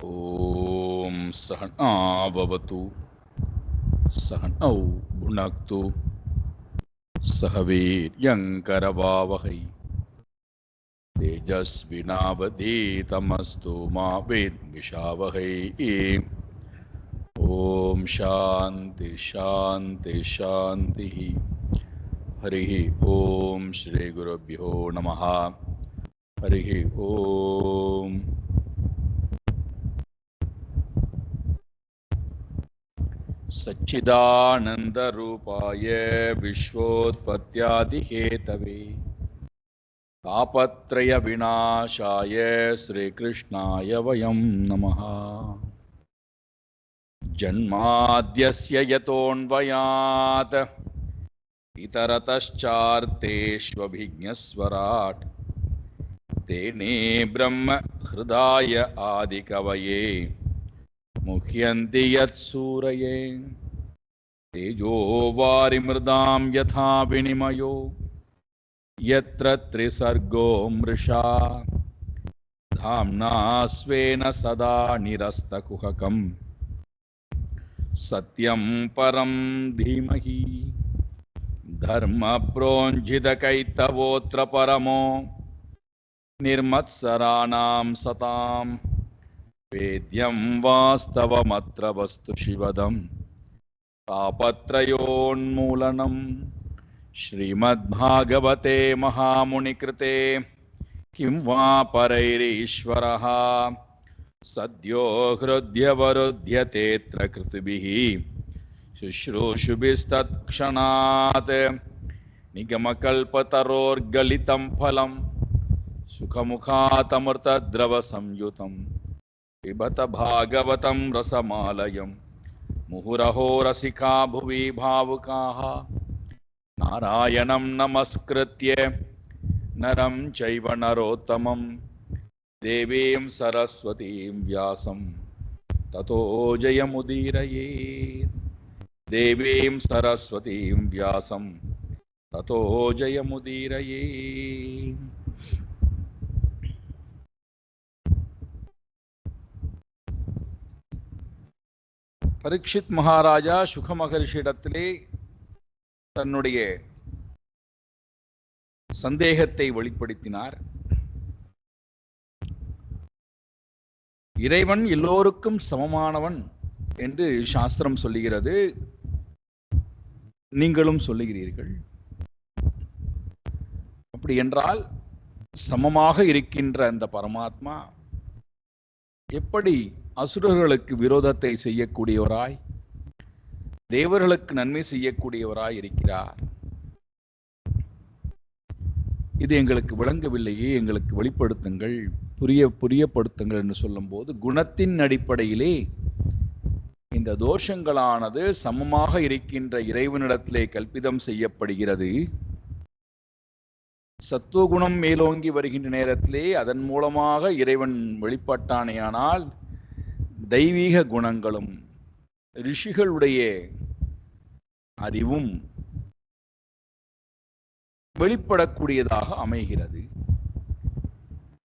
ॐ सहना भवतु सहनौ भुनक्तु सह वीर्यङ्करवावहै तेजस्विनावधीतमस्तु मा विद्विषावहै। ॐ शान्ति शान्ति शान्तिः। हरिः ॐ श्रीगुरुभ्यो नमः। हरिः ॐ। सच्चिदानन्दरूपाय विश्वोत्पत्त्यादिहेतवे तापत्रयविनाशाय श्रीकृष्णाय वयं नमः। जन्माद्यस्य यतोऽन्वयात् इतरतश्चार्तेष्वभिज्ञस्वराट् तेने ब्रह्म हृदाय आदिकवये मुह्यन्ति यत्सूरये। तेजो वारिमृदां यथा विनिमयो यत्र त्रिसर्गो मृषा धाम्ना स्वेन सदा निरस्तकुहकं सत्यं परं धीमहि। धर्मप्रोज्झितकैतवोऽत्र परमो निर्मत्सराणां सतां वेद्यं वास्तवमत्र वस्तु शिवदं तापत्रयोन्मूलनम्। श्रीमद्भागवते महामुनिकृते किं वा परैरीश्वरः सद्यो हृद्यवरुध्यतेऽत्र कृतिभिः शुश्रूषुभिस्तत्क्षणात् निगमकल्पतरोर्गलितं फलं सुखमुखातमृतद्रवसंयुतं पिबत भागवतं रसमालयं मुहुरहो रसिका भुवि भावुकाः। नारायणं नमस्कृत्य नरं चैव नरोत्तमं देवीं सरस्वतीं व्यासं ततो जयमुदीरयेत्। देवीं सरस्वतीं व्यासं ततो जयमुदीरयेत्। பரீட்சித் மகாராஜா சுக மகரிஷியிடத்திலே தன்னுடைய சந்தேகத்தை வெளிப்படுத்தினார். இறைவன் எல்லோருக்கும் சமமானவன் என்று சாஸ்திரம் சொல்லுகிறது, நீங்களும் சொல்லுகிறீர்கள். அப்படி என்றால் சமமாக இருக்கின்ற அந்த பரமாத்மா எப்படி அசுரர்களுக்கு விரோதத்தை செய்யக்கூடியவராய் தேவர்களுக்கு நன்மை செய்யக்கூடியவராய் இருக்கிறார்? இது எங்களுக்கு விளங்கவில்லையே, எங்களுக்கு வெளிப்படுத்துங்கள், புரியப்படுத்துங்கள் என்று சொல்லும்போது, குணத்தின் அடிப்படையிலே இந்த தோஷங்களானது சமமாக இருக்கின்ற இறைவனிடத்திலே கல்பிதம் செய்யப்படுகிறது. சத்துவகுணம் மேலோங்கி வருகின்ற நேரத்திலே அதன் மூலமாக இறைவன் வெளிப்பட்டானேயானால் தெய்வீக குணங்களும் ரிஷிகளுடைய அறிவும் வெளிப்படக்கூடியதாக அமைகிறது.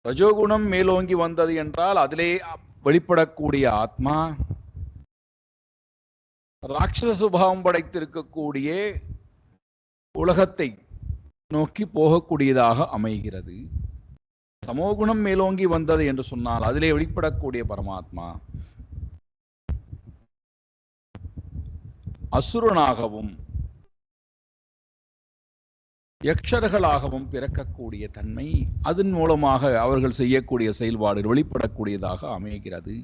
ரஜோகுணம் மேலோங்கி வந்தது என்றால் அதிலே வெளிப்படக்கூடிய ஆத்மா ராட்சச சுபாவம் படைத்திருக்கக்கூடிய உலகத்தை நோக்கி போகக்கூடியதாக அமைகிறது. தமோகுணம் மேலோங்கி வந்தது என்று சொன்னால் அதிலே வெளிப்படக்கூடிய பரமாத்மா அசுரனாகவும் யக்ஷர்களாகவும் பிறக்கக்கூடிய தன்மை, அதன் மூலமாக அவர்கள் செய்யக்கூடிய செயல்பாடு வெளிப்படக்கூடியதாக அமைகிறது.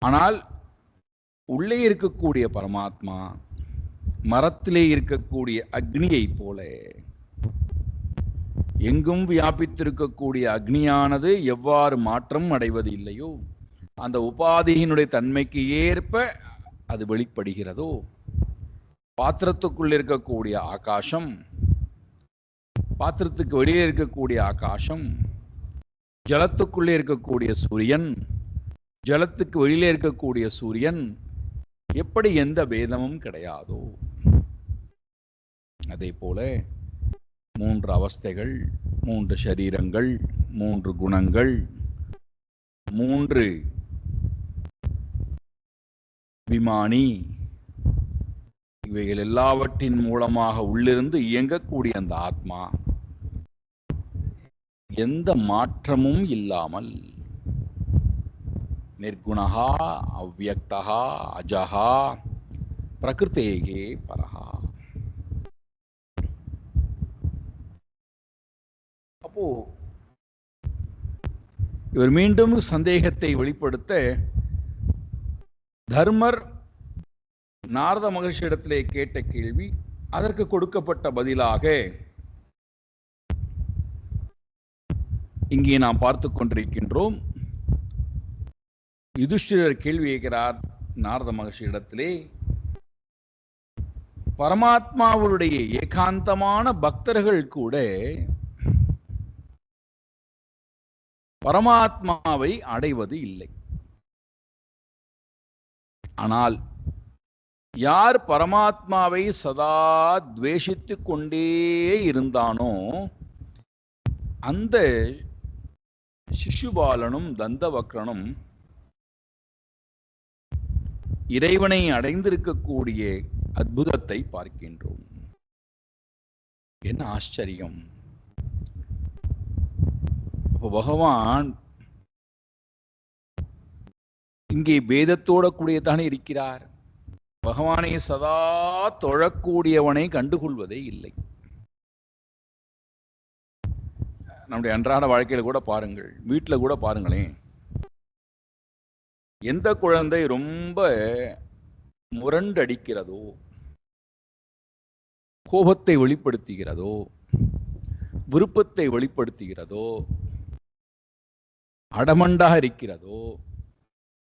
ஆனால் உள்ளே இருக்கக்கூடிய பரமாத்மா மரத்திலே இருக்கக்கூடிய அக்னியை போல, எங்கும் வியாபித்திருக்கக்கூடிய அக்னியானது எவ்வாறு மாற்றம் அடைவது இல்லையோ, அந்த உபாதியினுடைய தன்மைக்கு ஏற்ப அது வெளிப்படுகிறதோ, பாத்திரத்துக்குள் இருக்கக்கூடிய ஆகாசம், பாத்திரத்துக்கு வெளியே இருக்கக்கூடிய ஆகாசம், ஜலத்துக்குள்ளே இருக்கக்கூடிய சூரியன், ஜலத்துக்கு வெளியிலே இருக்கக்கூடிய சூரியன், எப்படி எந்த பேதமும் கிடையாதோ அதே போல மூன்று அவஸ்தைகள், மூன்று சரீரங்கள், மூன்று குணங்கள், மூன்று விமானி, இவைகள் எல்லாவற்றின் மூலமாக உள்ளிருந்து இயங்கக்கூடிய அந்த ஆத்மா எந்த மாற்றமும் இல்லாமல் நிர்குணஹா அவ்யக்தஹா அஜஹா பிரகிருதேகே பரஹா. அப்போ இவர் மீண்டும் சந்தேகத்தை வெளிப்படுத்த தர்மர் நாரத மகர்ஷியிடத்திலே கேட்ட கேள்வி, அதற்கு கொடுக்கப்பட்ட பதிலாக இங்கே நாம் பார்த்து கொண்டிருக்கின்றோம். யுதிஷ்டிரர் கேள்வி கேட்கிறார் நாரத மகர்ஷியிடத்திலே, பரமாத்மாவுடைய ஏகாந்தமான பக்தர்கள் கூட பரமாத்மாவை அடைவது இல்லை. ஆனால் யார் பரமாத்மாவை சதா துவேஷித்துக் கொண்டே இருந்தானோ அந்த சிசுபாலனும் தந்தவக்ரனும் இறைவனை அடைந்திருக்கக்கூடிய அற்புதத்தை பார்க்கின்றோம். என்ன ஆச்சரியம்! பகவான் இங்கே பேதத்தோட கூடியதானே இருக்கிறார். பகவானை சதா தொழக்கூடியவனை கண்டுகொள்வதே இல்லை. நம்முடைய அன்றாட வாழ்க்கையில கூட பாருங்கள், வீட்டுல கூட பாருங்களேன், எந்த குழந்தை ரொம்ப முரண்டடிக்கிறதோ, கோபத்தை வெளிப்படுத்துகிறதோ, விருப்பத்தை வெளிப்படுத்துகிறதோ, அடமண்டாக இருக்கிறதோ,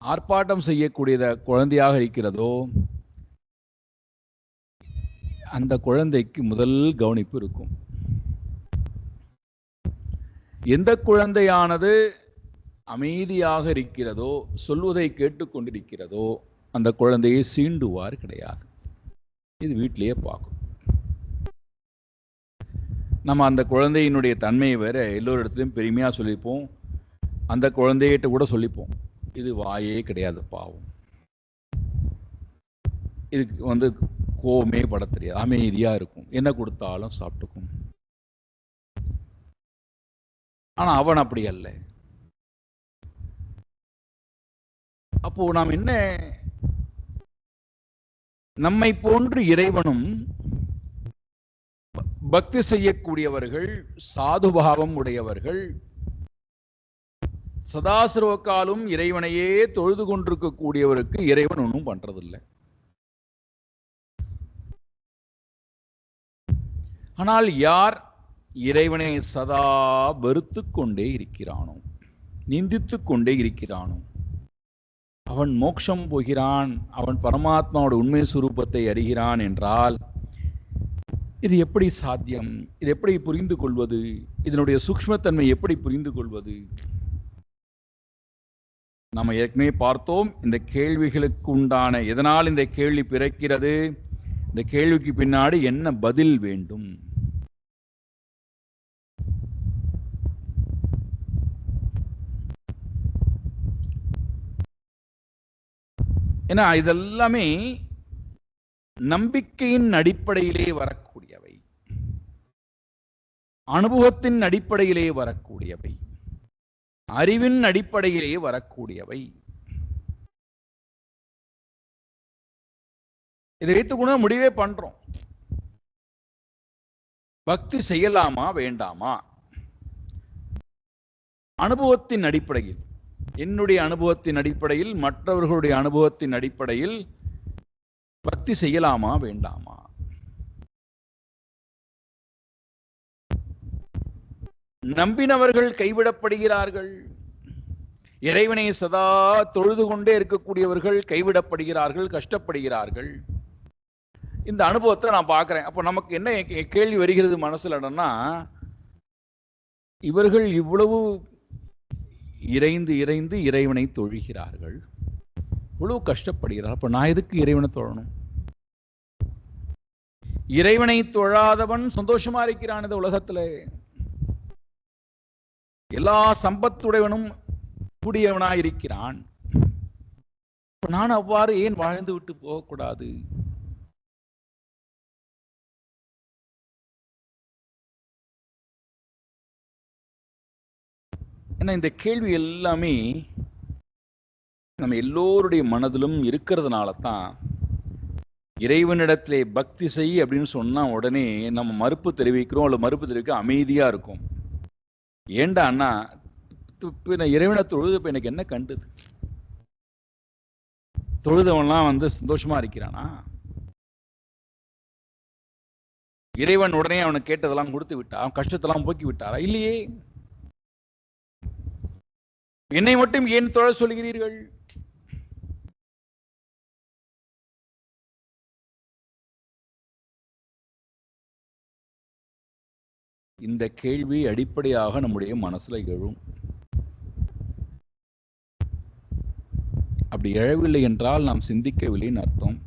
ஆர்ப்பாட்டம் செய்யக்கூடியத குழந்தையாக இருக்கிறதோ, அந்த குழந்தைக்கு முதல் கவனிப்பு இருக்கும். எந்த குழந்தையானது அமைதியாக இருக்கிறதோ, சொல்வதை கேட்டுக்கொண்டிருக்கிறதோ, அந்த குழந்தையை சீண்டுவார் கிடையாது. இது வீட்டிலேயே பார்க்கும். நம்ம அந்த குழந்தையினுடைய தன்மையை வேற எல்லோரிடத்திலும் பெருமையா சொல்லிப்போம். அந்த குழந்தைகிட்ட கூட சொல்லிப்போம், இது வாயே கிடையாது பாவம், இதுக்கு கோவமே பட தெரியாது, அமைதியா இருக்கும், என்ன கொடுத்தாலும் சாப்பிட்டுக்கும். ஆனா அவன் அப்படி அல்ல. அப்போ நாம் என்ன, நம்மை போன்று இறைவனும் பக்தி செய்யக்கூடியவர்கள், சாதுபாவம் உடையவர்கள், சதாசிரவக்காலும் இறைவனையே தொழுது கொண்டிருக்கக்கூடியவருக்கு இறைவன் ஒன்றும் பண்றதில்லை. ஆனால் யார் இறைவனை சதா வெறுத்து கொண்டே இருக்கிறானோ, நிந்தித்து கொண்டே இருக்கிறானோ, அவன் மோட்சம் போகிறான், அவன் பரமாத்மாவோட உண்மை சுரூபத்தை அறிகிறான் என்றால் இது எப்படி சாத்தியம்? இது எப்படி புரிந்து கொள்வது? இதனுடைய சூக்ஷ்மத்தன்மை எப்படி புரிந்து கொள்வது? நாம ஏற்கனவே பார்த்தோம், இந்த கேள்விகளுக்கு உண்டான, எதனால் இந்த கேள்வி பிறக்கிறது, இந்த கேள்விக்கு பின்னாடி என்ன பதில் வேண்டும். ஏன்னா இதெல்லாமே நம்பிக்கையின் அடிப்படையிலே வரக்கூடியவை, அனுபவத்தின் அடிப்படையிலே வரக்கூடியவை, அறிவின் அடிப்படையிலே வரக்கூடியவை. இதை வைத்துக்கூட முடிவே பண்றோம், பக்தி செய்யலாமா வேண்டாமா. அனுபவத்தின் அடிப்படையில், என்னுடைய அனுபவத்தின் அடிப்படையில், மற்றவர்களுடைய அனுபவத்தின் அடிப்படையில் பக்தி செய்யலாமா வேண்டாமா. நம்பினவர்கள் கைவிடப்படுகிறார்கள், இறைவனை சதா தொழுது கொண்டே இருக்கக்கூடியவர்கள் கைவிடப்படுகிறார்கள், கஷ்டப்படுகிறார்கள். இந்த அனுபவத்தை நான் பார்க்கிறேன். அப்போ நமக்கு என்ன கேள்வி வருகிறது மனசுலன்னா, இவர்கள் இவ்வளவு இறைந்து இறைந்து இறைவனை தொழுகிறார்கள், இவ்வளவு கஷ்டப்படுகிறார், அப்ப நான் எதுக்கு இறைவனை தொழணும்? இறைவனை தொழாதவன் சந்தோஷமா இருக்கிறான். இந்த உலகத்துல எல்லா சம்பத்துடையவனும் கூடியவனாயிருக்கிறான். நான் அவ்வாறு ஏன் வாழ்ந்து விட்டு போகக்கூடாது? ஏன்னா இந்த கேள்வி எல்லாமே நம்ம எல்லோருடைய மனதிலும் இருக்கிறதுனால தான் இறைவனிடத்திலே பக்தி செய் அப்படின்னு சொன்னா உடனே நம்ம மறுப்பு தெரிவிக்கிறோம், அல்லது மறுப்பு தெரிவிக்க அமைதியா இருக்கும். ஏண்டா அண்ணா, இறைவனை தொழுது இப்ப எனக்கு என்ன கண்டுது? தொழுதவன்லாம் சந்தோஷமா இருக்கிறானா? இறைவன் உடனே அவனுக்கு கேட்டதெல்லாம் கொடுத்து விட்டா, அவன் கஷ்டத்தெல்லாம் போக்கி விட்டாரா? இல்லையே. என்னை மட்டும் ஏன் தொழ சொல்கிறீர்கள்? இந்த கேள்வி அடிப்படையாக நம்முடைய மனசுல எழும். அப்படி எழவில்லை என்றால் நாம் சிந்திக்கவில்லைன்னு அர்த்தம்.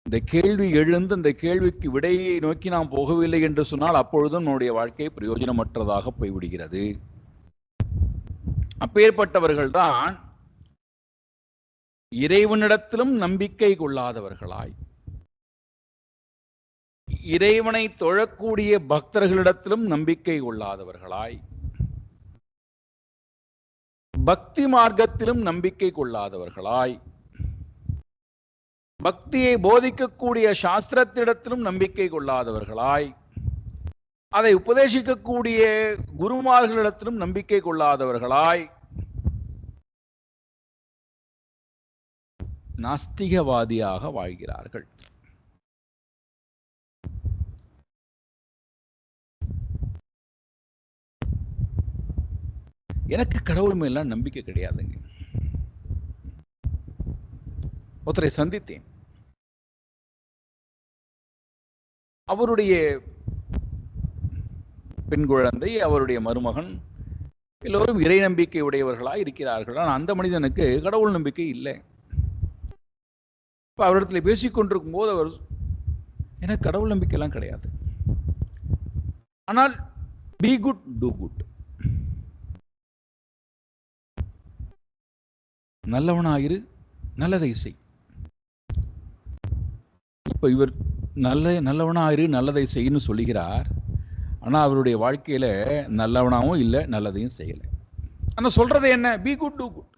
இந்த கேள்வி எழுந்து இந்த கேள்விக்கு விடையை நோக்கி நாம் போகவில்லை என்று சொன்னால் அப்பொழுதும் நம்முடைய வாழ்க்கை பிரயோஜனமற்றதாக போய்விடுகிறது. அப்பேற்பட்டவர்கள் தான் இறைவனிடத்திலும் நம்பிக்கை கொள்ளாதவர்களாய், இறைவனை தொழக்கூடிய பக்தர்களிடத்திலும் நம்பிக்கை கொள்ளாதவர்களாய், பக்தி மார்க்கத்திலும் நம்பிக்கை கொள்ளாதவர்களாய், பக்தியை போதிக்கக்கூடிய சாஸ்திரத்திடத்திலும் நம்பிக்கை கொள்ளாதவர்களாய், அதை உபதேசிக்கக்கூடிய குருமார்களிடத்திலும் நம்பிக்கை கொள்ளாதவர்களாய், நாஸ்திகவாதியாக வாழ்கிறார்கள். எனக்கு கடவுள் மேலாம் நம்பிக்கை கிடையாதுங்க. ஒருத்தரை சந்தித்தேன். அவருடைய பெண் குழந்தை, அவருடைய மருமகன் எல்லோரும் இறை நம்பிக்கை உடையவர்களாக இருக்கிறார்கள். ஆனால் அந்த மனிதனுக்கு கடவுள் நம்பிக்கை இல்லை. இப்போ அவரிடத்துல பேசிக்கொண்டிருக்கும் போது அவர், எனக்கு கடவுள் நம்பிக்கைலாம் கிடையாது, ஆனால் பி குட் டூ குட், நல்லவனாயிரு நல்லதை செய். இப்ப இவர் நல்லவனாயிரு நல்லதை செய்யன்னு சொல்லுகிறார். ஆனா அவருடைய வாழ்க்கையில நல்லவனாவும் இல்லை, நல்லதையும் செய்யல. ஆனா சொல்றது என்ன? Be good do good.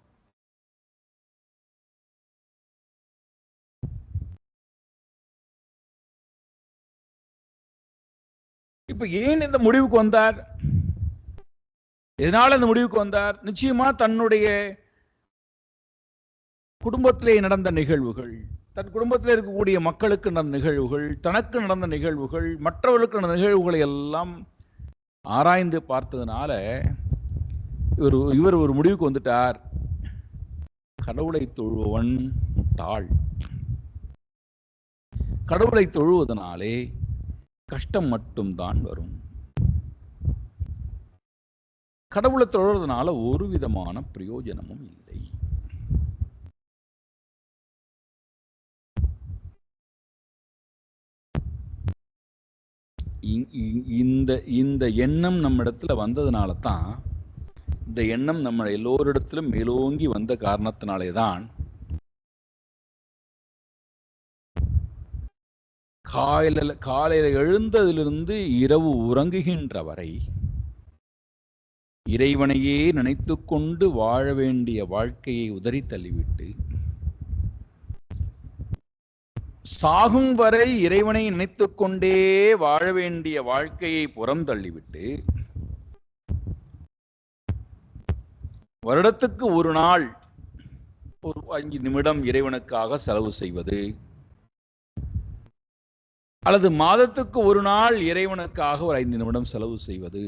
இப்ப ஏன் இந்த முடிவுக்கு வந்தார்? எதனால இந்த முடிவுக்கு வந்தார்? நிச்சயமா தன்னுடைய குடும்பத்திலே நடந்த நிகழ்வுகள், தன் குடும்பத்தில் இருக்கக்கூடிய மக்களுக்கு நடந்த நிகழ்வுகள், தனக்கு நடந்த நிகழ்வுகள், மற்றவர்களுக்கு நடந்த நிகழ்வுகளை எல்லாம் ஆராய்ந்து பார்த்ததுனால இவர் ஒரு முடிவுக்கு வந்துட்டார். கடவுளை தொழுவன் முட்டாள். கடவுளை தொழுவதனாலே கஷ்டம் மட்டும்தான் வரும். கடவுளை தொழுவதனால ஒரு விதமான பிரயோஜனமும் இல்லை. இந்த எண்ணம் நம்ம இடத்துல வந்ததுனால தான், இந்த எண்ணம் நம்ம எல்லோரிடத்திலும் மேலோங்கி வந்த காரணத்தினாலே தான் காலையில எழுந்ததிலிருந்து இரவு உறங்குகின்ற வரை இறைவனையே நினைத்து கொண்டு வாழ வேண்டிய வாழ்க்கையை உதறி தள்ளிவிட்டு, சாகும் வரை இறைவனை நினைத்துக் கொண்டே வாழ வேண்டிய வாழ்க்கையை புறம் தள்ளிவிட்டு, வருடத்துக்கு ஒரு நாள் ஒரு 5 நிமிடம் இறைவனுக்காக செலவு செய்வது, அல்லது மாதத்துக்கு ஒரு நாள் இறைவனுக்காக ஒரு 5 நிமிடம் செலவு செய்வது,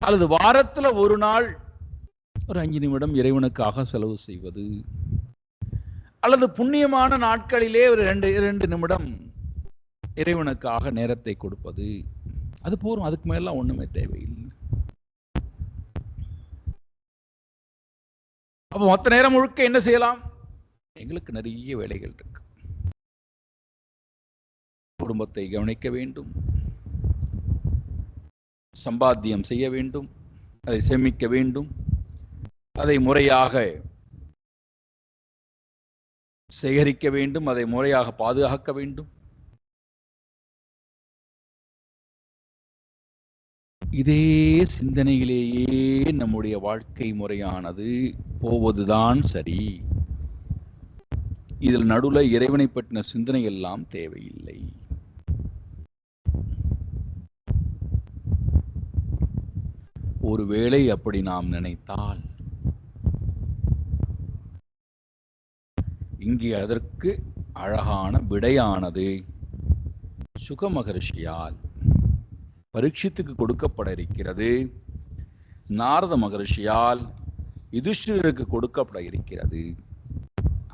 அல்லது வாரத்துல ஒரு நாள் ஒரு 5 நிமிடம் இறைவனுக்காக செலவு செய்வது, அல்லது புண்ணியமான நாட்களிலே ஒரு 2 நிமிடம் இறைவனுக்காக நேரத்தை கொடுப்பது, அது போதும். அதுக்கு மேலாம் ஒண்ணுமே தேவையில்லை. அப்ப மொத்த நேரம் முழுக்க என்ன செய்யலாம்? எங்களுக்கு நிறைய வேலைகள் இருக்கு. குடும்பத்தை கவனிக்க வேண்டும், சம்பாத்தியம் செய்ய வேண்டும், அதை சேமிக்க வேண்டும், அதை முறையாக சேகரிக்க வேண்டும், அதை முறையாக பாதுகாக்க வேண்டும். இதே சிந்தனையிலேயே நம்முடைய வாழ்க்கை முறையானது போவதுதான் சரி. இதில் நடுவுல இறைவனை பற்றின சிந்தனை எல்லாம் தேவையில்லை. ஒருவேளை அப்படி நாம் நினைத்தால் இங்கே அதற்கு அழகான விடையானது சுக மகரிஷியால் பரீட்சித்துக்கு கொடுக்கப்பட இருக்கிறது. நாரத மகரிஷியால் யுதிஷ்டிரருக்கு கொடுக்கப்பட இருக்கிறது.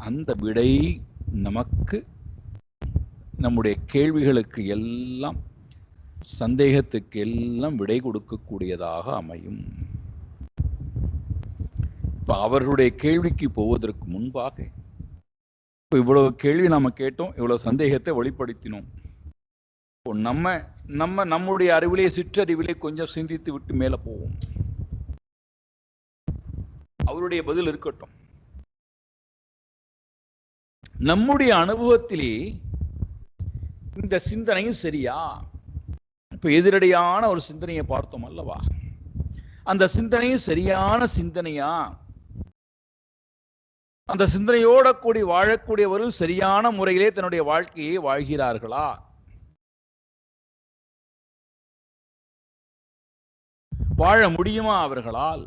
அந்த விடை நமக்கு நம்முடைய கேள்விகளுக்கு எல்லாம், சந்தேகத்துக்கு எல்லாம் விடை கொடுக்கக்கூடியதாக அமையும். இப்ப அவர்களுடைய கேள்விக்கு போவதற்கு முன்பாக இவ்வளவு கேள்வி நாம கேட்டோம், இவ்வளவு சந்தேகத்தை வெளிப்படுத்தினோம். நம்முடைய அறிவிலே, சிற்றறிவிலே கொஞ்சம் சிந்தித்து விட்டு மேல போவோம். அவருடைய பதில் இருக்கட்டும். நம்முடைய அனுபவத்திலே இந்த சிந்தனையும் சரியா? இப்ப எதிரடியான ஒரு சிந்தனையை பார்த்தோம் அல்லவா? அந்த சிந்தனையும் சரியான சிந்தனையா? அந்த சிந்தனையோட கூடி வாழக்கூடியவர்கள் சரியான முறையிலே தன்னுடைய வாழ்க்கையை வாழ்கிறார்களா? வாழ முடியுமா அவர்களால்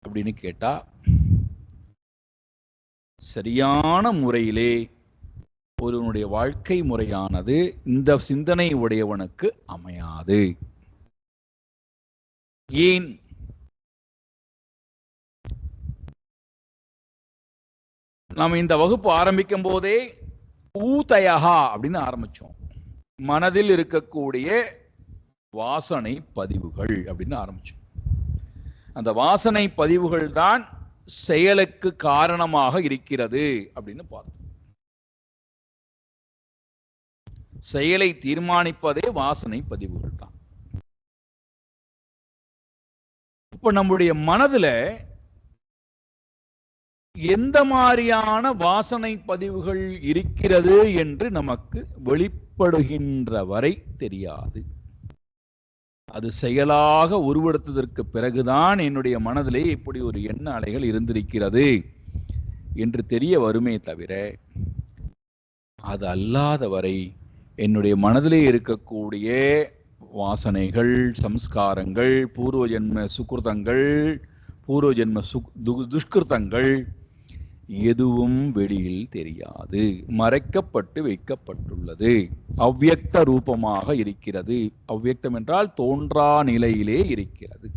அப்படின்னு கேட்டா, சரியான முறையிலே ஒருவனுடைய வாழ்க்கை முறையானது இந்த சிந்தனை உடையவனுக்கு அமையாது. ஏன்? நாம் இந்த வகுப்பு ஆரம்பிக்கும் போதே ஊதயஹா அப்படின்னு ஆரம்பிச்சோம். மனதில் இருக்கக்கூடிய வாசனை பதிவுகள் அப்படின்னு ஆரம்பிச்சோம். அந்த வாசனை பதிவுகள் தான் செயலுக்கு காரணமாக இருக்கிறது அப்படின்னு பார்த்தோம். செயலை தீர்மானிப்பதே வாசனை பதிவுகள் தான். இப்ப நம்முடைய மனதுல எந்த மாதிரியான வாசனை பதிவுகள் இருக்கிறது என்று நமக்கு வெளிப்படுகின்ற வரை தெரியாது. அது செயலாக உருவெடுத்ததற்கு பிறகுதான் என்னுடைய மனதிலே இப்படி ஒரு எண்ண அலைகள் இருந்திருக்கிறது என்று தெரிய வருமே தவிர, அது அல்லாத வரை என்னுடைய மனதிலே இருக்கக்கூடிய வாசனைகள், சம்ஸ்காரங்கள், பூர்வ ஜென்ம சுகிருதங்கள், பூர்வ ஜென்ம துஷ்கிருதங்கள் எதுவும் வெளியில் தெரியாது, மறைக்கப்பட்டு வைக்கப்பட்டுள்ளது, அவ்வியக்த ரூபமாக இருக்கிறது. அவ்வியக்தம் என்றால் தோன்றா நிலையிலே இருக்கிறது.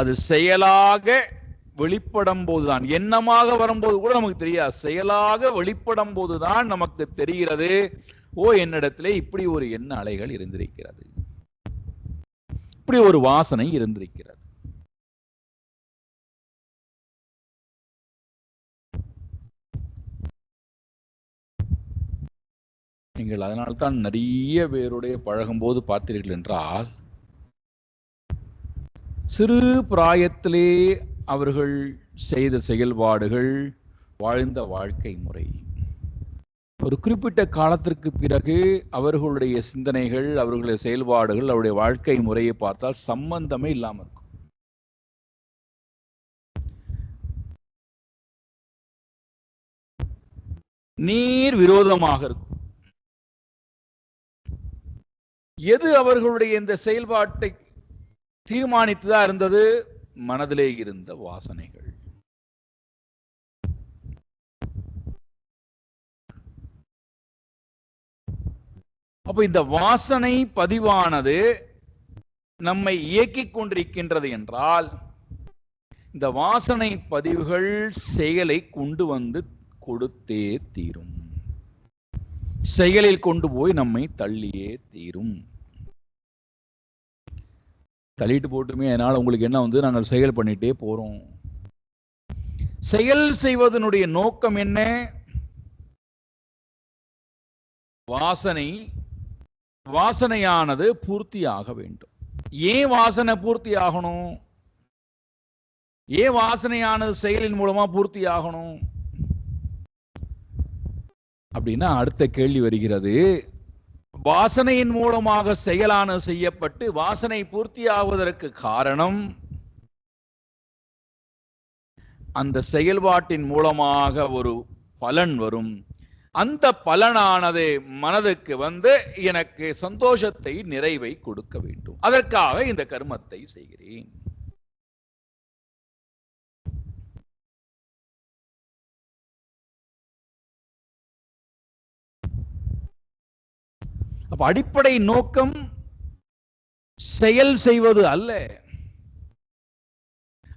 அது செயலாக வெளிப்படும் போதுதான், எண்ணமாக வரும்போது கூட நமக்கு தெரியாது, செயலாக வெளிப்படும் போதுதான் நமக்கு தெரிகிறது, ஓ என்னிடத்திலே இப்படி ஒரு எண்ண அலைகள் இருந்திருக்கிறது, இப்படி ஒரு வாசனை இருந்திருக்கிறது. நீங்கள் அதனால்தான் நிறைய பேருடைய பழகும்போது பார்த்தீர்கள் என்றால், சிறு பிராயத்திலே அவர்கள் செய்த செயல்பாடுகள், வாழ்ந்த வாழ்க்கை முறை ஒரு குறிப்பிட்ட காலத்திற்கு பிறகு அவர்களுடைய சிந்தனைகள், அவர்களுடைய செயல்பாடுகள், அவருடைய வாழ்க்கை முறையை பார்த்தால் சம்பந்தமே இல்லாமல் இருக்கும். நீர் விரோதமாக இருக்கும். எது அவர்களுடைய இந்த செயல்பாட்டை தீர்மானித்ததா இருந்தது? மனதிலே இருந்த வாசனைகள். அப்ப இந்த வாசனை பதிவானது நம்மை இயக்கிக் கொண்டிருக்கின்றது என்றால், இந்த வாசனை பதிவுகள் செயலை கொண்டு வந்து கொடுத்தே தீரும், செயலில் கொண்டு போய் நம்மை தள்ளியே தீரும். தள்ளிட்டு போட்டுமே, அதனால உங்களுக்கு என்ன வந்து நாங்கள் செயல் பண்ணிட்டே போறோம். செயல் செய்வதனுடைய நோக்கம் என்ன? வாசனை வாசனையானது பூர்த்தியாக வேண்டும். ஏன் வாசனை பூர்த்தி ஆகணும்? ஏன் வாசனையானது செயலின் மூலமா பூர்த்தி ஆகணும் அப்படின்னா அடுத்த கேள்வி வருகிறது. வாசனையின் மூலமாக செயலானது செய்யப்பட்டு வாசனை பூர்த்தி ஆவதற்கு காரணம் அந்த செயல்பாட்டின் மூலமாக ஒரு பலன் வரும். அந்த பலனானது மனதுக்கு வந்து எனக்கு சந்தோஷத்தை, நிறைவை கொடுக்க வேண்டும். அதற்காக இந்த கர்மத்தை செய்கிறேன். அப்ப அடிப்படை நோக்கம் செயல் செய்வது அல்ல.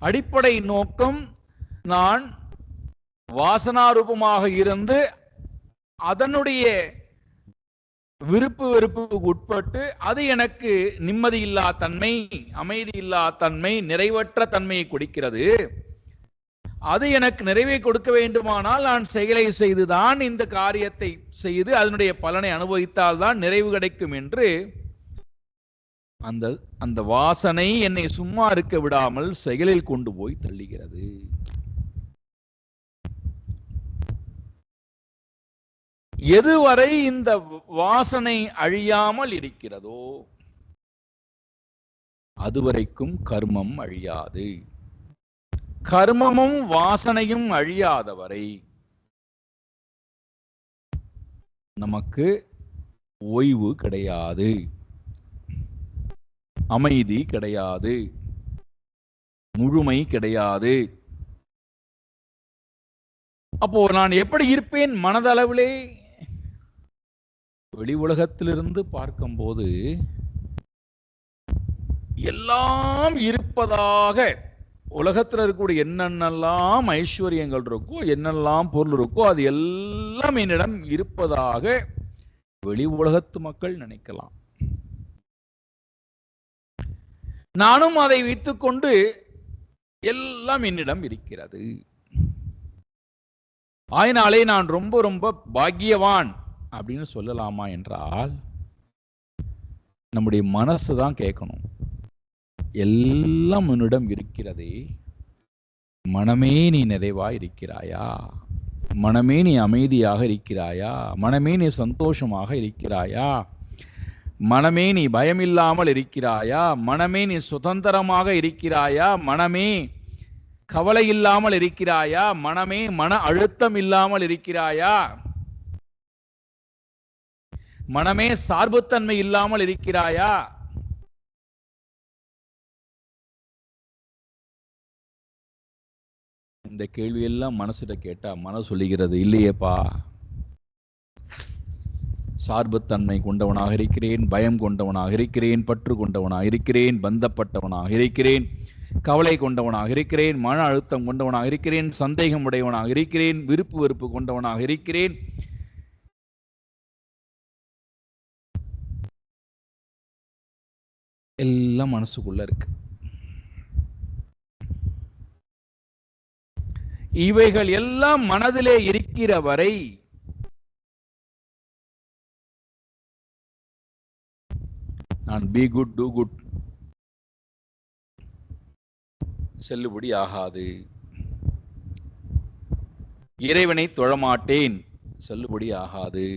அடிப்படை நோக்கம் நான் வாசனாரூபமாக இருந்து அதனுடைய விருப்பு வெறுப்புக்கு உட்பட்டு அது எனக்கு நிம்மதி இல்லா தன்மை, அமைதி இல்லா தன்மை, நிறைவற்ற தன்மையை கொடுக்கிறது. அது எனக்கு நிறைவை கொடுக்க வேண்டுமானால் நான் செயலை செய்துதான் இந்த காரியத்தை செய்து அதனுடைய பலனை அனுபவித்தால் தான் நிறைவு கிடைக்கும் என்று அந்த வாசனை என்னை சும்மா இருக்க விடாமல் செயலில் கொண்டு போய் தள்ளுகிறது. எதுவரை இந்த வாசனை அழியாமல் இருக்கிறதோ அதுவரைக்கும் கர்மம் அழியாது. கர்மமும் வாசனையும் அழியாதவரை நமக்கு ஓய்வு கிடையாது, அமைதி கிடையாது, முழுமை கிடையாது. அப்போ நான் எப்படி இருப்பேன் மனதளவிலே? வெளி உலகத்திலிருந்து பார்க்கும்போது எல்லாம் இருப்பதாக, உலகத்தில் இருக்கக்கூடிய என்னென்னலாம் ஐஸ்வர்யங்கள் இருக்கோ, என்னெல்லாம் பொருள் இருக்கோ, அது எல்லாம் என்னிடம் இருப்பதாக வெளி உலகத்து மக்கள் நினைக்கலாம். நானும் அதை வைத்துக்கொண்டு எல்லாம் என்னிடம் இருக்கிறது, ஆயினாலே நான் ரொம்ப ரொம்ப பாக்கியவான் அப்படின்னு சொல்லலாமா என்றால் நம்முடைய மனசு தான் கேட்கணும். எல்லாம் உன்னிடம் இருக்கிறதே, மனமே நீ நிறைவா இருக்கிறாயா? மனமே நீ அமைதியாக இருக்கிறாயா? மனமே நீ சந்தோஷமாக இருக்கிறாயா? மனமே நீ பயமில்லாமல் இருக்கிறாயா? மனமே நீ சுதந்திரமாக இருக்கிறாயா? மனமே கவலை இல்லாமல் இருக்கிறாயா? மனமே மன அழுத்தம் இல்லாமல் இருக்கிறாயா? மனமே சார்புத்தன்மை இல்லாமல் இருக்கிறாயா? இந்த கேள்வியெல்லாம் மனசுல கேட்டா மனசு சொல்லுகிறது, இல்லையேப்பா, சார்புத்தன்மை கொண்டவனாக இருக்கிறேன், பயம் கொண்டவனாக இருக்கிறேன், பற்று கொண்டவனாக இருக்கிறேன், பந்தப்பட்டவனாக இருக்கிறேன், கவலை கொண்டவனாக இருக்கிறேன், மன அழுத்தம் கொண்டவனாக இருக்கிறேன், சந்தேகம் உடையவனாக இருக்கிறேன், விருப்பு வெறுப்பு கொண்டவனாக இருக்கிறேன். எல்லாம் மனசுக்குள்ள இருக்கு. இவைகள் எல்லாம் மனதிலே இருக்கிற வரை நான் பி குட் டூ குட் செல்லுபடி ஆகாது. இறைவனை தொழமாட்டேன் செல்லுபடி ஆகாது.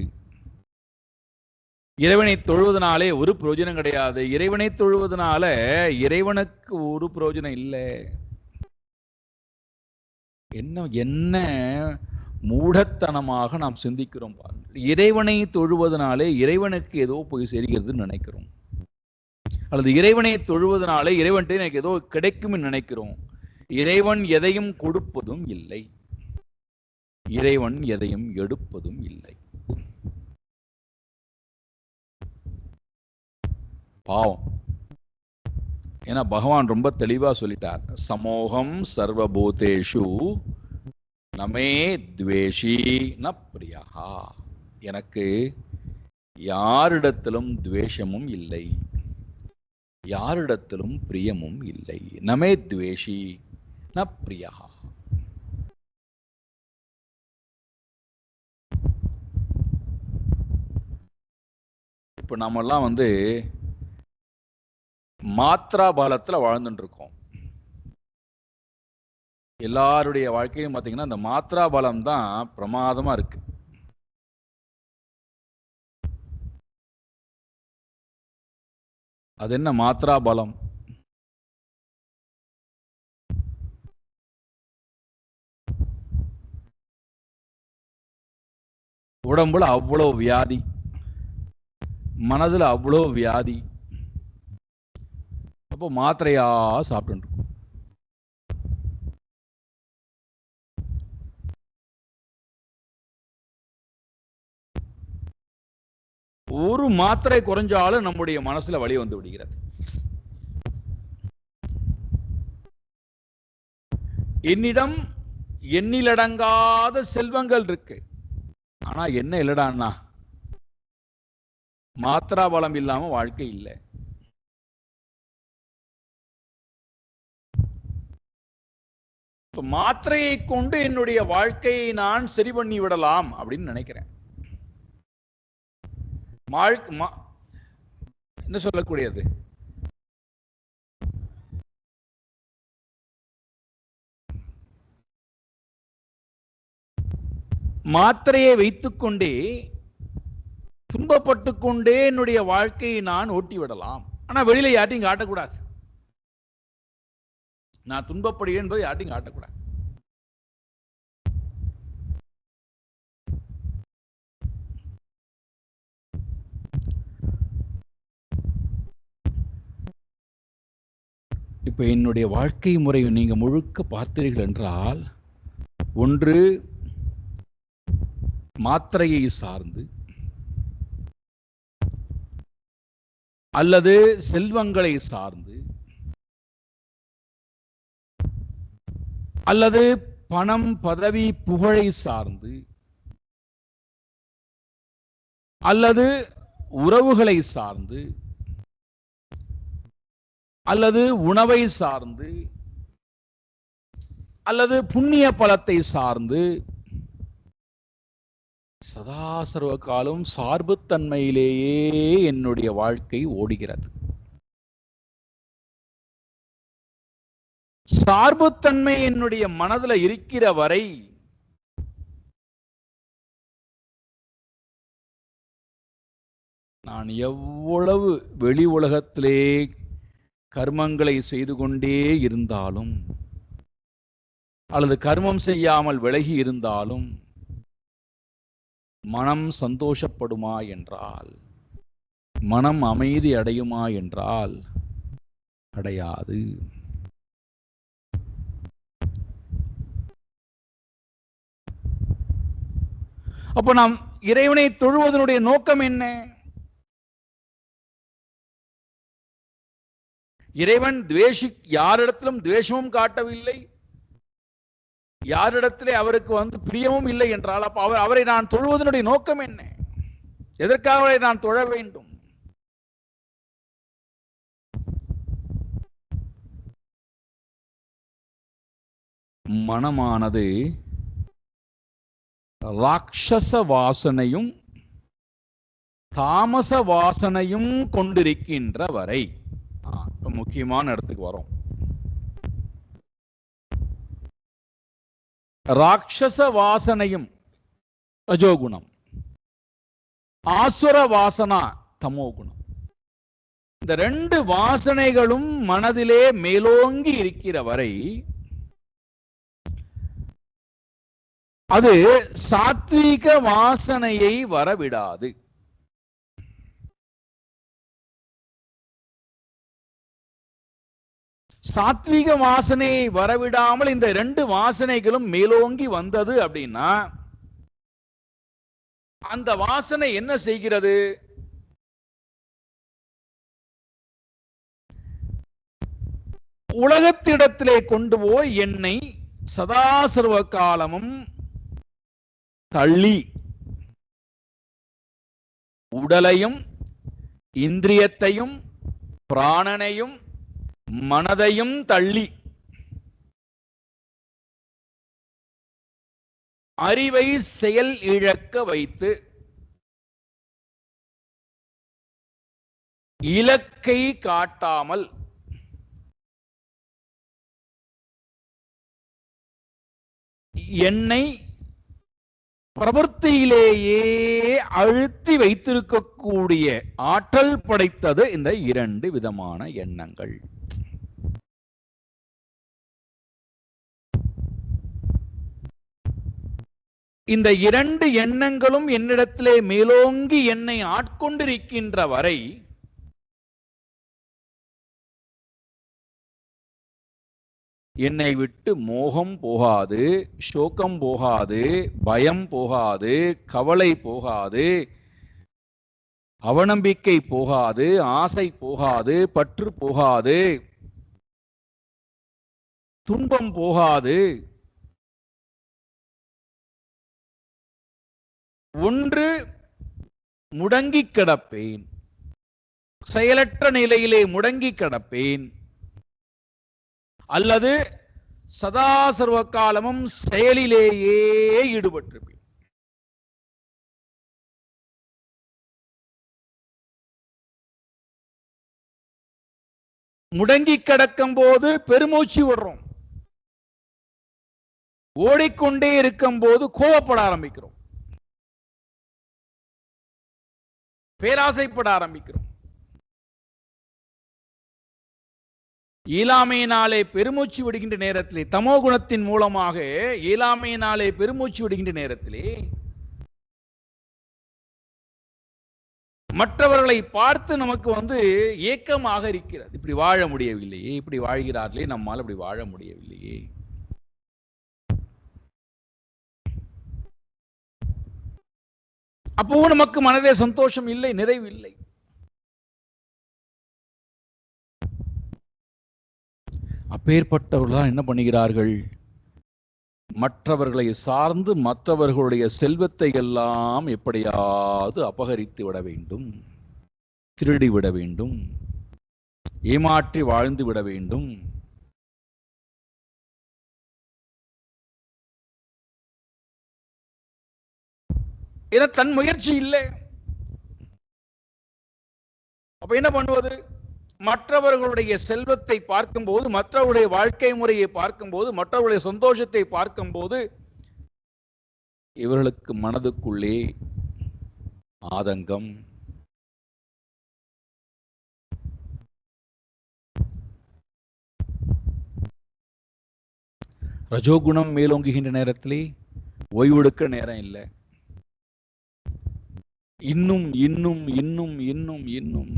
இறைவனை தொழுவதனாலே ஒரு பிரயோஜனம் கிடையாது. இறைவனை தொழுவதனால இறைவனுக்கு ஒரு பிரயோஜனம் இல்லை. என்ன என்ன மூடத்தனமாக நாம் சிந்திக்கிறோம் பாருங்கள். இறைவனை தொழுவதனாலே இறைவனுக்கு ஏதோ போய் சேர்கிறதுன்னு நினைக்கிறோம், அல்லது இறைவனை தொழுவதனாலே இறைவன்கிட்ட எனக்கு ஏதோ கிடைக்கும் நினைக்கிறோம். இறைவன் எதையும் கொடுப்பதும் இல்லை, இறைவன் எதையும் எடுப்பதும் இல்லை. பாவம். ஏன்னா பகவான் ரொம்ப தெளிவா சொல்லிட்டார், சமோகம் சர்வபூதேஷு நமே துவேஷி ந பிரியா. எனக்கு யாரிடத்திலும் துவேஷமும் இல்லை, யாரிடத்திலும் பிரியமும் இல்லை. நமே துவேஷி ந பிரியா. இப்போ நாமெல்லாம் மாத்ரா பாலத்தில் வாழ்ந்துட்டு இருக்கோம். எல்லாருடைய வாழ்க்கையும் பார்த்தீங்கன்னா அந்த மாத்ரா பலம் தான் பிரமாதமா இருக்கு. அது என்ன மாத்ரா பலம்? உடம்புல அவ்வளோ வியாதி, மனதுல அவ்வளோ வியாதி. அப்போ மாத்திரையா சாப்பிட்டு இருக்கும். ஒரு மாத்திரை குறைஞ்சாலும் நம்முடைய மனசுல வலி வந்து விடுகிறது. என்னிடம் எண்ணிலடங்காத செல்வங்கள் இருக்கு, ஆனா என்ன இல்லடான்னா மாத்திரா பலம் இல்லாம வாழ்க்கை இல்லை. மாத்திரையை கொண்டு என்னுடைய வாழ்க்கையை நான் சரி பண்ணி விடலாம் அப்படின்னு நினைக்கிறேன். என்ன சொல்லக்கூடியது? மாத்திரையை வைத்துக்கொண்டே துன்பப்பட்டு கொண்டே என்னுடைய வாழ்க்கையை நான் ஓட்டி விடலாம். ஆனா வெளியில யார்ட்டையும் காட்டக்கூடாது. நான் துன்பப்படுகிறேன் என்பதை யார்ட்டையும் காட்டக்கூடாது. இப்ப என்னுடைய வாழ்க்கை முறை நீங்க முழுக்க பார்த்தீர்கள் என்றால், ஒன்று மாத்திரையை சார்ந்து, அல்லது செல்வங்களை சார்ந்து, அல்லது பணம் பதவி புகழை சார்ந்து, அல்லது உறவுகளை சார்ந்து, அல்லது உணவை சார்ந்து, அல்லது புண்ணிய பலத்தை சார்ந்து சதா சர்வ காலம் சார்புத்தன்மையிலேயே என்னுடைய வாழ்க்கை ஓடுகிறது. சார்புத்தன்மை என்னுடைய மனதில் இருக்கிற வரை நான் எவ்வளவு வெளி உலகத்திலே கர்மங்களை செய்து கொண்டே இருந்தாலும், அல்லது கர்மம் செய்யாமல் விலகி இருந்தாலும் மனம் சந்தோஷப்படுமா என்றால், மனம் அமைதி அடையுமா என்றால் அடையாது. அப்ப நாம் இறைவனை தொழுவதனுடைய நோக்கம் என்ன? இறைவன் யாரிடத்திலும் துவேஷமும் காட்டவில்லை, யாரிடத்திலே அவருக்கு பிரியமும் இல்லை என்றால் அப்ப அவரை நான் தொழுவதனுடைய நோக்கம் என்ன? எதற்காக அவரை நான் தொழ வேண்டும்? மனமானது ராட்சச வாசனையும் தாமச வாசனையும் கொண்டிருக்கின்ற வரை, முக்கியமான இடத்துக்கு வரும். ராட்சச வாசனையும் ரஜோகுணம், ஆசுர வாசனா தமோகுணம், இந்த ரெண்டு வாசனைகளும் மனதிலே மேலோங்கி இருக்கிற வரை அது சாத்வீக வாசனையை வரவிடாது. சாத்வீக வாசனையை வரவிடாமல் இந்த ரெண்டு வாசனைகளும் மேலோங்கி வந்தது அப்படின்னா அந்த வாசனை என்ன செய்கிறது? உலகத்திடத்திலே கொண்டு போய் என்னை சதா சர்வ காலமும் தள்ளி உடலையும் இந்திரியத்தையும் பிராணனையும் மனதையும் தள்ளி அறிவை செயல் இழக்க வைத்து இலக்கை காட்டாமல் என்னை பிரவர்த்தியிலேயே அழுத்தி வைத்திருக்கக்கூடிய ஆற்றல் படைத்தது இந்த இரண்டு விதமான எண்ணங்கள். இந்த இரண்டு எண்ணங்களும் என்னிடத்திலே மேலோங்கி என்னை ஆட்கொண்டிருக்கின்ற வரை என்னை விட்டு மோகம் போகாது, சோகம் போகாது, பயம் போகாது, கவலை போகாது, அவநம்பிக்கை போகாது, ஆசை போகாது, பற்று போகாது, துன்பம் போகாது. ஒன்று முடங்கி கிடப்பேன், செயலற்ற நிலையிலே முடங்கி கிடப்பேன், அல்லது சதா சர்வ காலமும் செயலிலேயே ஈடுபட்டிருப்பேன். முடங்கி கிடக்கும் போது பெருமூச்சு விடுறோம், ஓடிக்கொண்டே இருக்கும் போது கோபப்பட ஆரம்பிக்கிறோம், பேராசைப்பட ஆரம்பிக்கிறோம். இயலாமையினாலே பெருமூச்சு விடுகின்ற நேரத்திலே, தமோ குணத்தின் மூலமாக இயலாமையினாலே பெருமூச்சு விடுகின்ற நேரத்திலே மற்றவர்களை பார்த்து நமக்கு ஏக்கமாக இருக்கிறது. இப்படி வாழ முடியவில்லையே, இப்படி வாழ்கிறார்களே, நம்மால் இப்படி வாழ முடியவில்லையே. அப்போ நமக்கு மனதே சந்தோஷம் இல்லை, நிறைவு இல்லை. அப்பேற்பட்டவர்கள் என்ன பண்ணுகிறார்கள்? மற்றவர்களை சார்ந்து மற்றவர்களுடைய செல்வத்தை எல்லாம் எப்படியாவது அபகரித்து விட வேண்டும், திருடி விட வேண்டும், ஏமாற்றி வாழ்ந்து விட வேண்டும். ஏன்னா தன் முயற்சி இல்லை. அப்ப என்ன பண்ணுவது? மற்றவர்களுடைய செல்வத்தை பார்க்கும்போது, மற்றவருடைய வாழ்க்கை முறையை பார்க்கும்போது, மற்றவருடைய சந்தோஷத்தை பார்க்கும்போது இவர்களுக்கு மனதுக்குள்ளே ஆதங்கம், ரஜோகுணம் மேலோங்குகின்ற நேரத்திலே ஓய்வெடுக்க நேரம் இல்லை. இன்னும் இன்னும் இன்னும் இன்னும் இன்னும்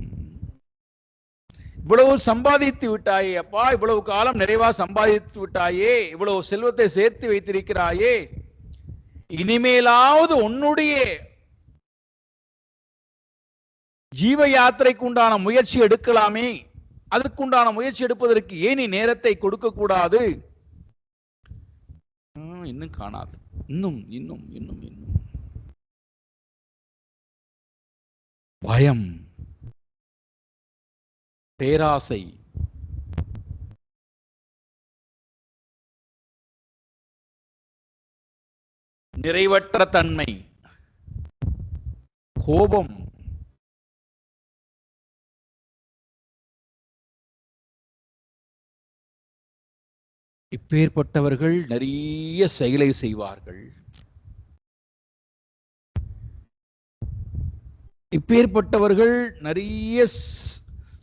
இவ்வளவு சம்பாதித்து விட்டாயே அப்பா, இவ்வளவு காலம் நிறைவா சம்பாதித்து விட்டாயே, இவ்வளவு செல்வத்தை சேர்த்து வைத்திருக்கிறாயே, இனிமேலாவது உன்னுடைய ஜீவ யாத்திரைக்கு உண்டான முயற்சி எடுக்கலாமே, அதற்குண்டான முயற்சி எடுப்பதற்கு ஏன் நீ நேரத்தை கொடுக்க கூடாது? இன்னும் காணாது, இன்னும் இன்னும் இன்னும் இன்னும் பயம், பேராசை, நிறைவற்ற தன்மை, கோபம், இப்பேற்பட்டவர்கள் நிறைய செயலை செய்வார்கள். இப்பேற்பட்டவர்கள் நிறைய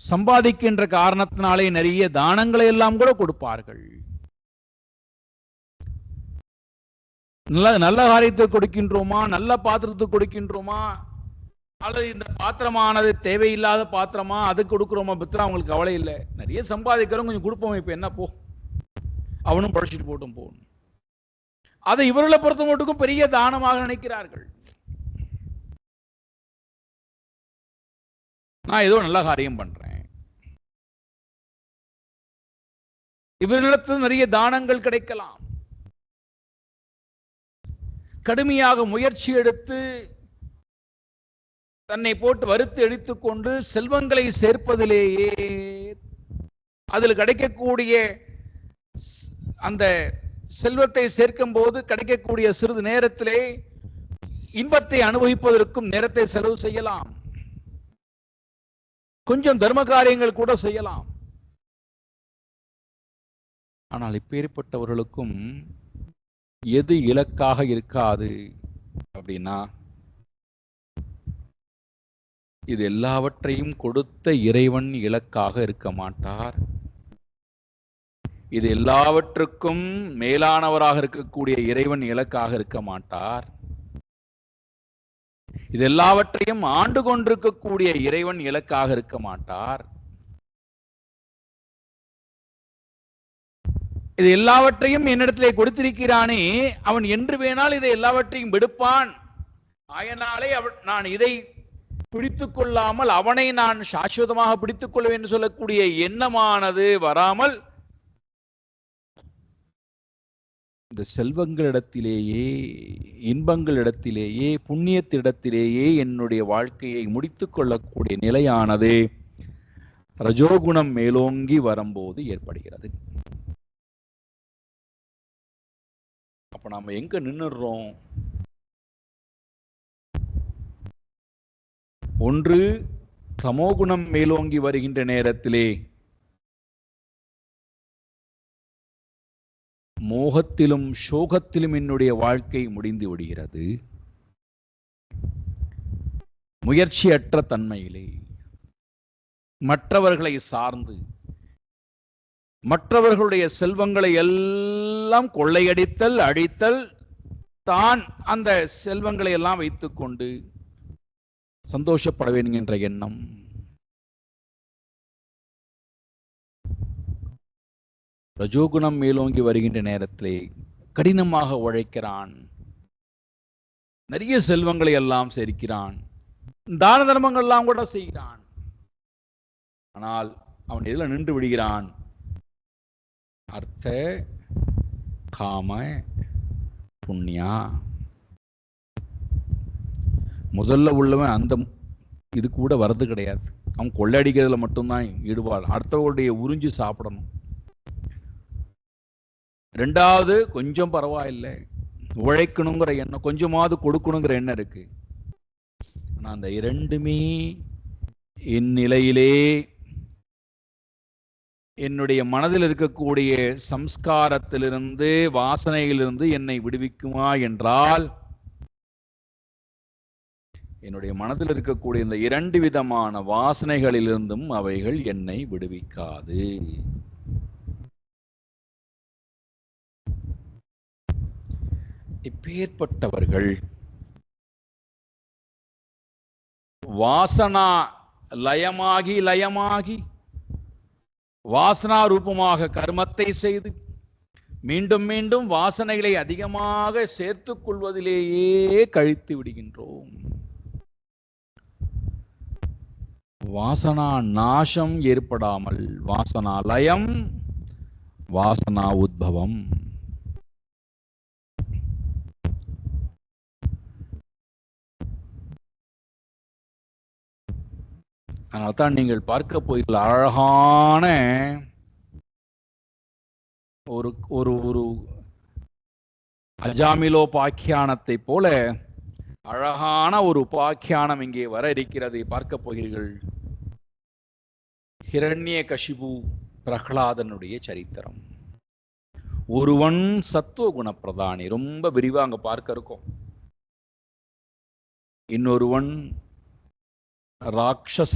சம்பாதிக்கின்ற காரணத்தினாலே நிறைய தானங்களை எல்லாம் கூட கொடுப்பார்கள். நல்ல காரியத்தை கொடுக்கின்றோமா, நல்ல பாத்திரத்தை கொடுக்கின்றோமா, அல்லது இந்த பாத்திரமானது தேவையில்லாத பாத்திரமா, அது கொடுக்கிறோமா பத்திரம் அவங்களுக்கு கவலை இல்லை. நிறைய சம்பாதிக்கிறோம், கொஞ்சம் கொடுப்போம், இப்ப என்ன போ, அவனும் பழிச்சிட்டு போட்டும் போகணும். அதை இவர்களை பொறுத்த மட்டுக்கும் பெரிய தானமாக நினைக்கிறார்கள். நான் ஏதோ நல்ல காரியம் பண்றேன், இவர்களிடத்தில் நிறைய தானங்கள் கிடைக்கலாம். கடுமையாக முயற்சி எடுத்து தன்னை போட்டு வறுத்து எடுத்துக் கொண்டு செல்வங்களை சேர்ப்பதிலேயே அதில் கிடைக்கக்கூடிய அந்த செல்வத்தை சேர்க்கும் போது கிடைக்கக்கூடிய சிறிது நேரத்திலே இன்பத்தை அனுபவிப்பதற்கும் நேரத்தை செலவு செய்யலாம். கொஞ்சம் தர்ம காரியங்கள் கூட செய்யலாம். ஆனால் இப்பேற்பட்டவர்களுக்கும் எது இலக்காக இருக்காது அப்படின்னா, இது எல்லாவற்றையும் கொடுத்த இறைவன் இலக்காக இருக்க மாட்டார். இது எல்லாவற்றுக்கும் மேலானவராக இருக்கக்கூடிய இறைவன் இலக்காக இருக்க மாட்டார். இது எல்லாவற்றையும் ஆண்டு கொண்டிருக்கக்கூடிய இறைவன் இலக்காக இருக்க மாட்டார். இது எல்லாவற்றையும் என்னிடத்திலே கொடுத்திருக்கிறானே, அவன் என்று வேணால் இதை எல்லாவற்றையும் விடுப்பான். ஆயனாலே நான் இதை பிடித்துக் கொள்ளாமல் அவனை நான் சாஸ்வதமாக பிடித்துக் கொள்வேன் என்று சொல்லக்கூடிய எண்ணமானது வராமல், இந்த செல்வங்களிடத்திலேயே, இன்பங்களிடத்திலேயே, புண்ணியத்திடத்திலேயே என்னுடைய வாழ்க்கையை முடித்துக் கொள்ளக்கூடிய நிலையானது ரஜோகுணம் மேலோங்கி வரும்போது ஏற்படுகிறது. அப்ப நாம எங்க நின்னுறோம்? ஒன்று, தமோகுணம் மேலோங்கி வருகின்ற நேரத்திலே மோகத்திலும் சோகத்திலும் என்னுடைய வாழ்க்கை முடிந்து விடுகிறது. முயற்சியற்ற தன்மையிலே மற்றவர்களை சார்ந்து மற்றவர்களுடைய செல்வங்களை எல்லாம் கொள்ளையடித்தல், அழித்தல், தான் அந்த செல்வங்களை எல்லாம் வைத்துக்கொண்டு சந்தோஷப்பட வேண்டும் என்ற எண்ணம். ரஜோகுணம் மேலோங்கி வருகின்ற நேரத்திலே கடினமாக உழைக்கிறான், நிறைய செல்வங்களை எல்லாம் சேர்க்கிறான், தான தர்மங்கள் எல்லாம் கூட செய்கிறான். ஆனால் அவன் எதில் நின்று விடுகிறான்? அர்த்த காம புண்ணியா. முதல்ல உள்ளவன் அந்த இது கூட வர்றது கிடையாது. அவன் கொள்ளடிக்கிறதுல மட்டும்தான் ஈடுபாடு. அடுத்தவங்களுடைய உறிஞ்சு சாப்பிடணும். ரெண்டாவது, கொஞ்சம் பரவாயில்லை, உழைக்கணுங்கிற எண்ணம், கொஞ்சமாவது கொடுக்கணுங்கிற எண்ணம் இருக்கு. ஆனா அந்த இரண்டுமே என் நிலையிலே என்னுடைய மனதில் இருக்கக்கூடிய சம்ஸ்காரத்திலிருந்து, வாசனையிலிருந்து என்னை விடுவிக்குமா என்றால், என்னுடைய மனதில் இருக்கக்கூடிய இந்த இரண்டு விதமான வாசனைகளிலிருந்தும் அவைகள் என்னை விடுவிக்காது. இப்பேற்பட்டவர்கள் வாசனா லயமாகி வாசனா ரூபமாக கர்மத்தை செய்து மீண்டும் மீண்டும் வாசனைகளை அதிகமாக சேர்த்துக் கொள்வதிலேயே கழித்து விடுகின்றோம். வாசனா நாசம் ஏற்படாமல் வாசனா லயம், வாசனா உத்பவம். அதனால்தான் நீங்கள் பார்க்க போகிற அழகான ஒரு ஒரு ஒரு அஜாமிலோபாக்கியானத்தை போல அழகான ஒரு உபாக்கியானம் இங்கே வர இருக்கிறதை பார்க்க போகிறீர்கள். ஹிரண்யகசிபு பிரகலாதனுடைய சரித்திரம். ஒருவன் சத்துவகுண பிரதானி, ரொம்ப விரிவா அங்க பார்க்க இருக்கும். இன்னொருவன் ராட்சச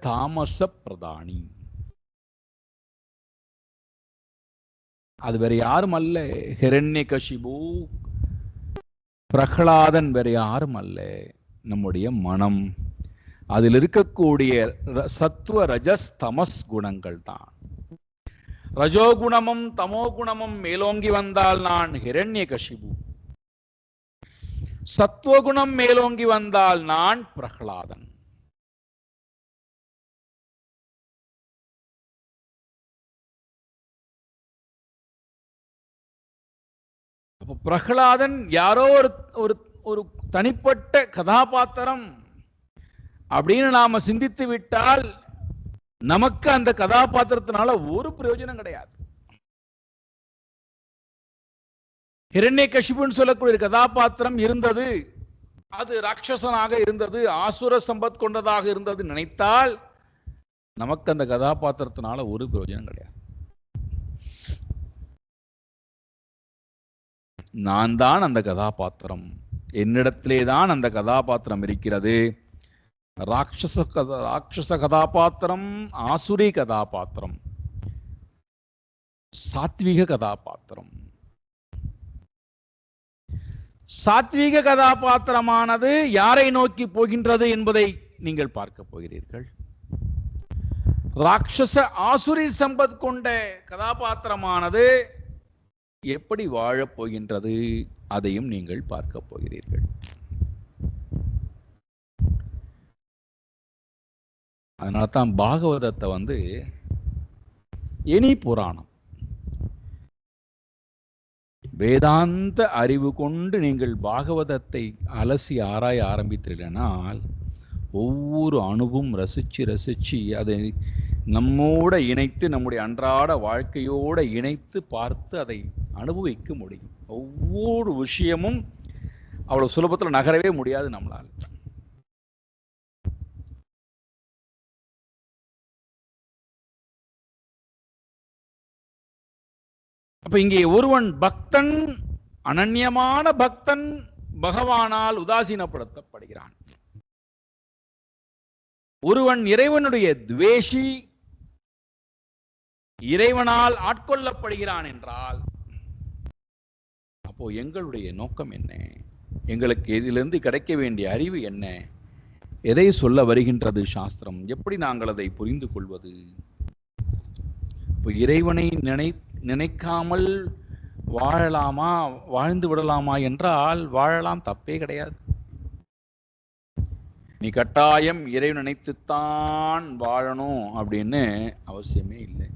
தாமச பிரதானி. அது வேற யாரும் அல்ல, ஹிரண்யகசிபு பிரகலாதன் வேற யாரும் அல்ல, நம்முடைய மனம். அதில் இருக்கக்கூடிய சத்துவ ரஜஸ் தமஸ் குணங்கள் தான். ரஜோகுணமும் தமோகுணமும் மேலோங்கி வந்தால் நான் ஹிரண்யகசிபு, சத்துவகுணம் மேலோங்கி வந்தால் நான் பிரகலாதன். அப்ப பிரகலாதன் யாரோ ஒரு தனிப்பட்ட கதாபாத்திரம் அப்படின்னு நாம சிந்தித்து விட்டால் நமக்கு அந்த கதாபாத்திரத்தினால ஒரு பிரயோஜனம் கிடையாது. ஹிரண்யகசிபுன்னு சொல்லக்கூடிய கதாபாத்திரம் இருந்தது, அது ராட்சசனாக இருந்தது, ஆசுர சம்பத் கொண்டதாக இருந்தது நினைத்தால் நமக்கு அந்த கதாபாத்திரத்தினால ஒரு பிரயோஜனம் கிடையாது. நான் தான் அந்த கதாபாத்திரம், என்னிடத்திலே தான் அந்த கதாபாத்திரம் இருக்கிறது. ராட்சச கதாபாத்திரம், ஆசுரி கதாபாத்திரம், சாத்விக கதாபாத்திரம். சாத்விக கதாபாத்திரமானது யாரை நோக்கி போகின்றது என்பதை நீங்கள் பார்க்க போகிறீர்கள். ராட்சச ஆசுரி சம்பத் கொண்ட கதாபாத்திரமானது எப்படி வாழப் போகின்றது அதையும் நீங்கள் பார்க்க போகிறீர்கள். அதனால தான் பாகவதத்தை எனி புராணம், வேதாந்த அறிவு கொண்டு நீங்கள் பாகவதத்தை அலசி ஆராய ஆரம்பித்தீர்களானால் ஒவ்வொரு அணுவும் ரசிச்சு அதை நம்மோட இணைத்து, நம்முடைய அன்றாட வாழ்க்கையோட இணைத்து பார்த்து அதை அனுபவிக்க முடியும். ஒவ்வொரு விஷயமும் அவ்வளவு சுலபத்தில் நகரவே முடியாது நம்மளால். அப்ப இங்கே ஒருவன் பக்தன், அனன்யமான பக்தன் பகவானால் உதாசீனப்படுத்தப்படுகிறான். ஒருவன் இறைவனுடைய துவேஷி, இறைவனால் ஆட்கொள்ளப்படுகிறான் என்றால் அப்போ எங்களுடைய நோக்கம் என்ன? எங்களுக்கு இதிலிருந்து கிடைக்க வேண்டிய அறிவு என்ன? எதை சொல்ல வருகின்றது சாஸ்திரம்? எப்படி நாங்கள் அதை புரிந்து கொள்வது? இப்போ இறைவனை நினைக்காமல் வாழலாமா, வாழ்ந்து விடலாமா என்றால் வாழலாம், தப்பே கிடையாது. நீ கட்டாயம் இறைவன் நினைத்துத்தான் வாழணும் அப்படின்னு அவசியமே இல்லை.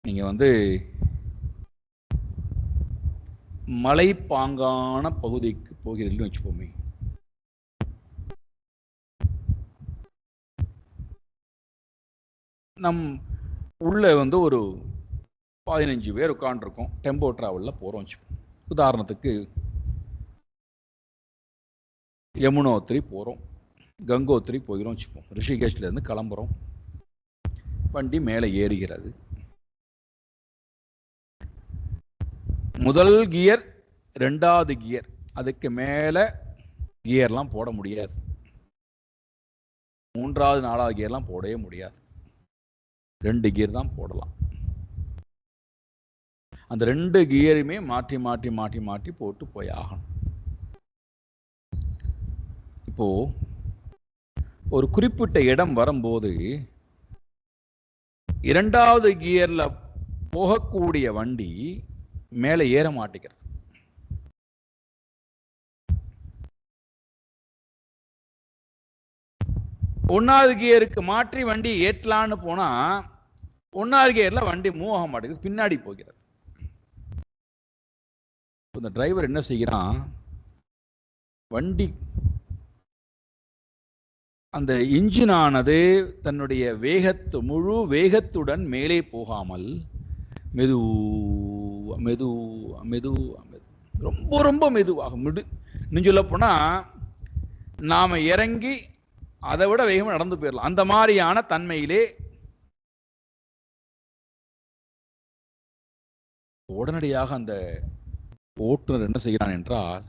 நீங்க மலைப்பாங்கான பகுதிக்கு போகிறீர்கள் வச்சுப்போமே. நம் உள்ள ஒரு 15 பேர் உட்காந்துருக்கோம், டெம்போ டிராவலில் போகிறோம் வச்சுப்போம். உதாரணத்துக்கு யமுனோத்திரி போகிறோம், கங்கோத்திரி போகிறோம் வச்சுப்போம். ரிஷிகேஷ்லேருந்து கிளம்புறோம், வண்டி மேலே ஏறுகிறது. முதல் கியர், 2வது கியர், அதுக்கு மேலே கியர்லாம் போட முடியாது. 3வது 4வது கியர்லாம் போடவே முடியாது. 2 கியர் தான் போடலாம். அந்த 2 கியருமே மாற்றி மாற்றி மாற்றி மாற்றி போட்டு போய் ஆகணும். இப்போ ஒரு குறிப்பிட்ட இடம் வரும்போது 2வது கியர்ல போகக்கூடிய வண்டி மேலே ஏற மாட்டேங்கிறது. ஒன்னாவது கியருக்கு மாற்றி வண்டி ஏற்றலான்னு போனா 1வது கியர்ல வண்டி மூவ் ஆக மாட்டேங்குது, பின்னாடி போகிறது. இந்த டிரைவர் என்ன செய்கிறான், வண்டி அந்த இன்ஜினானது தன்னுடைய முழு வேகத்துடன் மேலே போகாமல் மெதுவா மெதுவா மெதுவா ரொம்ப ரொம்ப மெதுவாக இன்னும் சொல்ல போனா நாம இறங்கி அதை விட வேகமாக நடந்து போயிடலாம். அந்த மாதிரியான தன்மையிலே உடனடியாக அந்த ஓட்டுநர் என்ன செய்கிறான் என்றால்,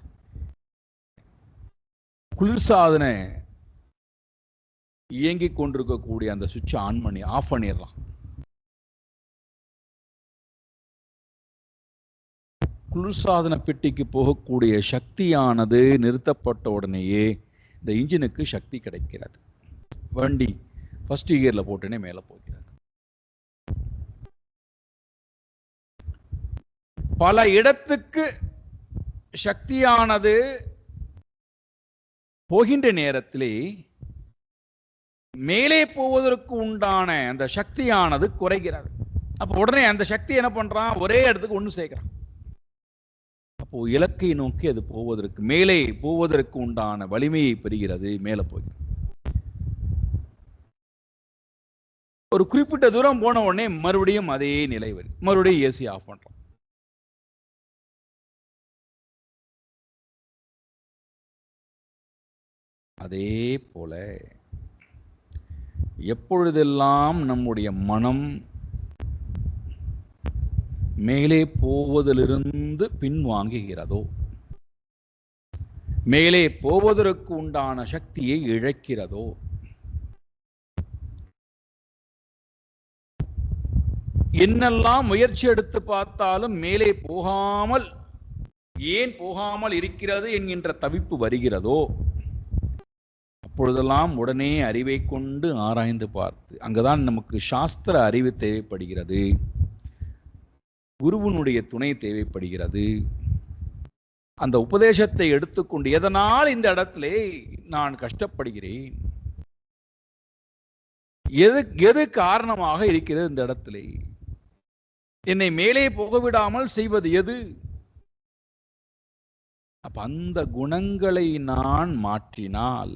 குளிர்சாதன இயங்கிக் கொண்டிருக்கக்கூடிய அந்த சுவிட்சை ஆஃப் பண்ணிடலாம். குளிர்சாதன பெட்டிக்கு போகக்கூடிய சக்தியானது நிறுத்தப்பட்ட உடனேயே இந்த இன்ஜினுக்கு சக்தி கிடைக்கிறது. வண்டி ஃபர்ஸ்ட் கியர்ல போட்டுனே மேலே போகிறது. பல இடத்துக்கு சக்தியானது போகின்ற நேரத்திலே மேலே போவதற்கு உண்டான அந்த சக்தியானது குறைகிறது. அப்போ உடனே அந்த சக்தி என்ன பண்றான், ஒரே இடத்துக்கு ஒன்று சேர்க்கிறான். அப்போ இலக்கை நோக்கி அது போவதற்கு, மேலே போவதற்கு உண்டான வலிமையை பெறுகிறது, மேலே போகிறது. ஒரு குறிப்பிட்ட தூரம் போன உடனே மறுபடியும் அதே நிலை வருது, மறுபடியும் ஏசி ஆஃப் பண்றோம். அதே போல எப்பொழுதெல்லாம் நம்முடைய மனம் மேலே போவதிலிருந்து பின்வாங்குகிறதோ, மேலே போவதற்கு உண்டான சக்தியை இழக்கிறதோ, என்னெல்லாம் முயற்சி எடுத்து பார்த்தாலும் மேலே போகாமல், ஏன் போகாமல் இருக்கிறது என்கின்ற தவிப்பு வருகிறதோ, அப்பொழுதெல்லாம் உடனே அறிவை கொண்டு ஆராய்ந்து பார்த்து, அங்குதான் நமக்கு சாஸ்திர அறிவு தேவைப்படுகிறது, குருவனுடைய துணை தேவைப்படுகிறது. அந்த உபதேசத்தை எடுத்துக்கொண்டு, எதனால் இந்த இடத்திலே நான் கஷ்டப்படுகிறேன், எது காரணமாக இருக்கிறது, இந்த இடத்திலே என்னை மேலே போக விடாமல் செய்வது எது? அப்ப அந்த குணங்களை நான் மாற்றினால்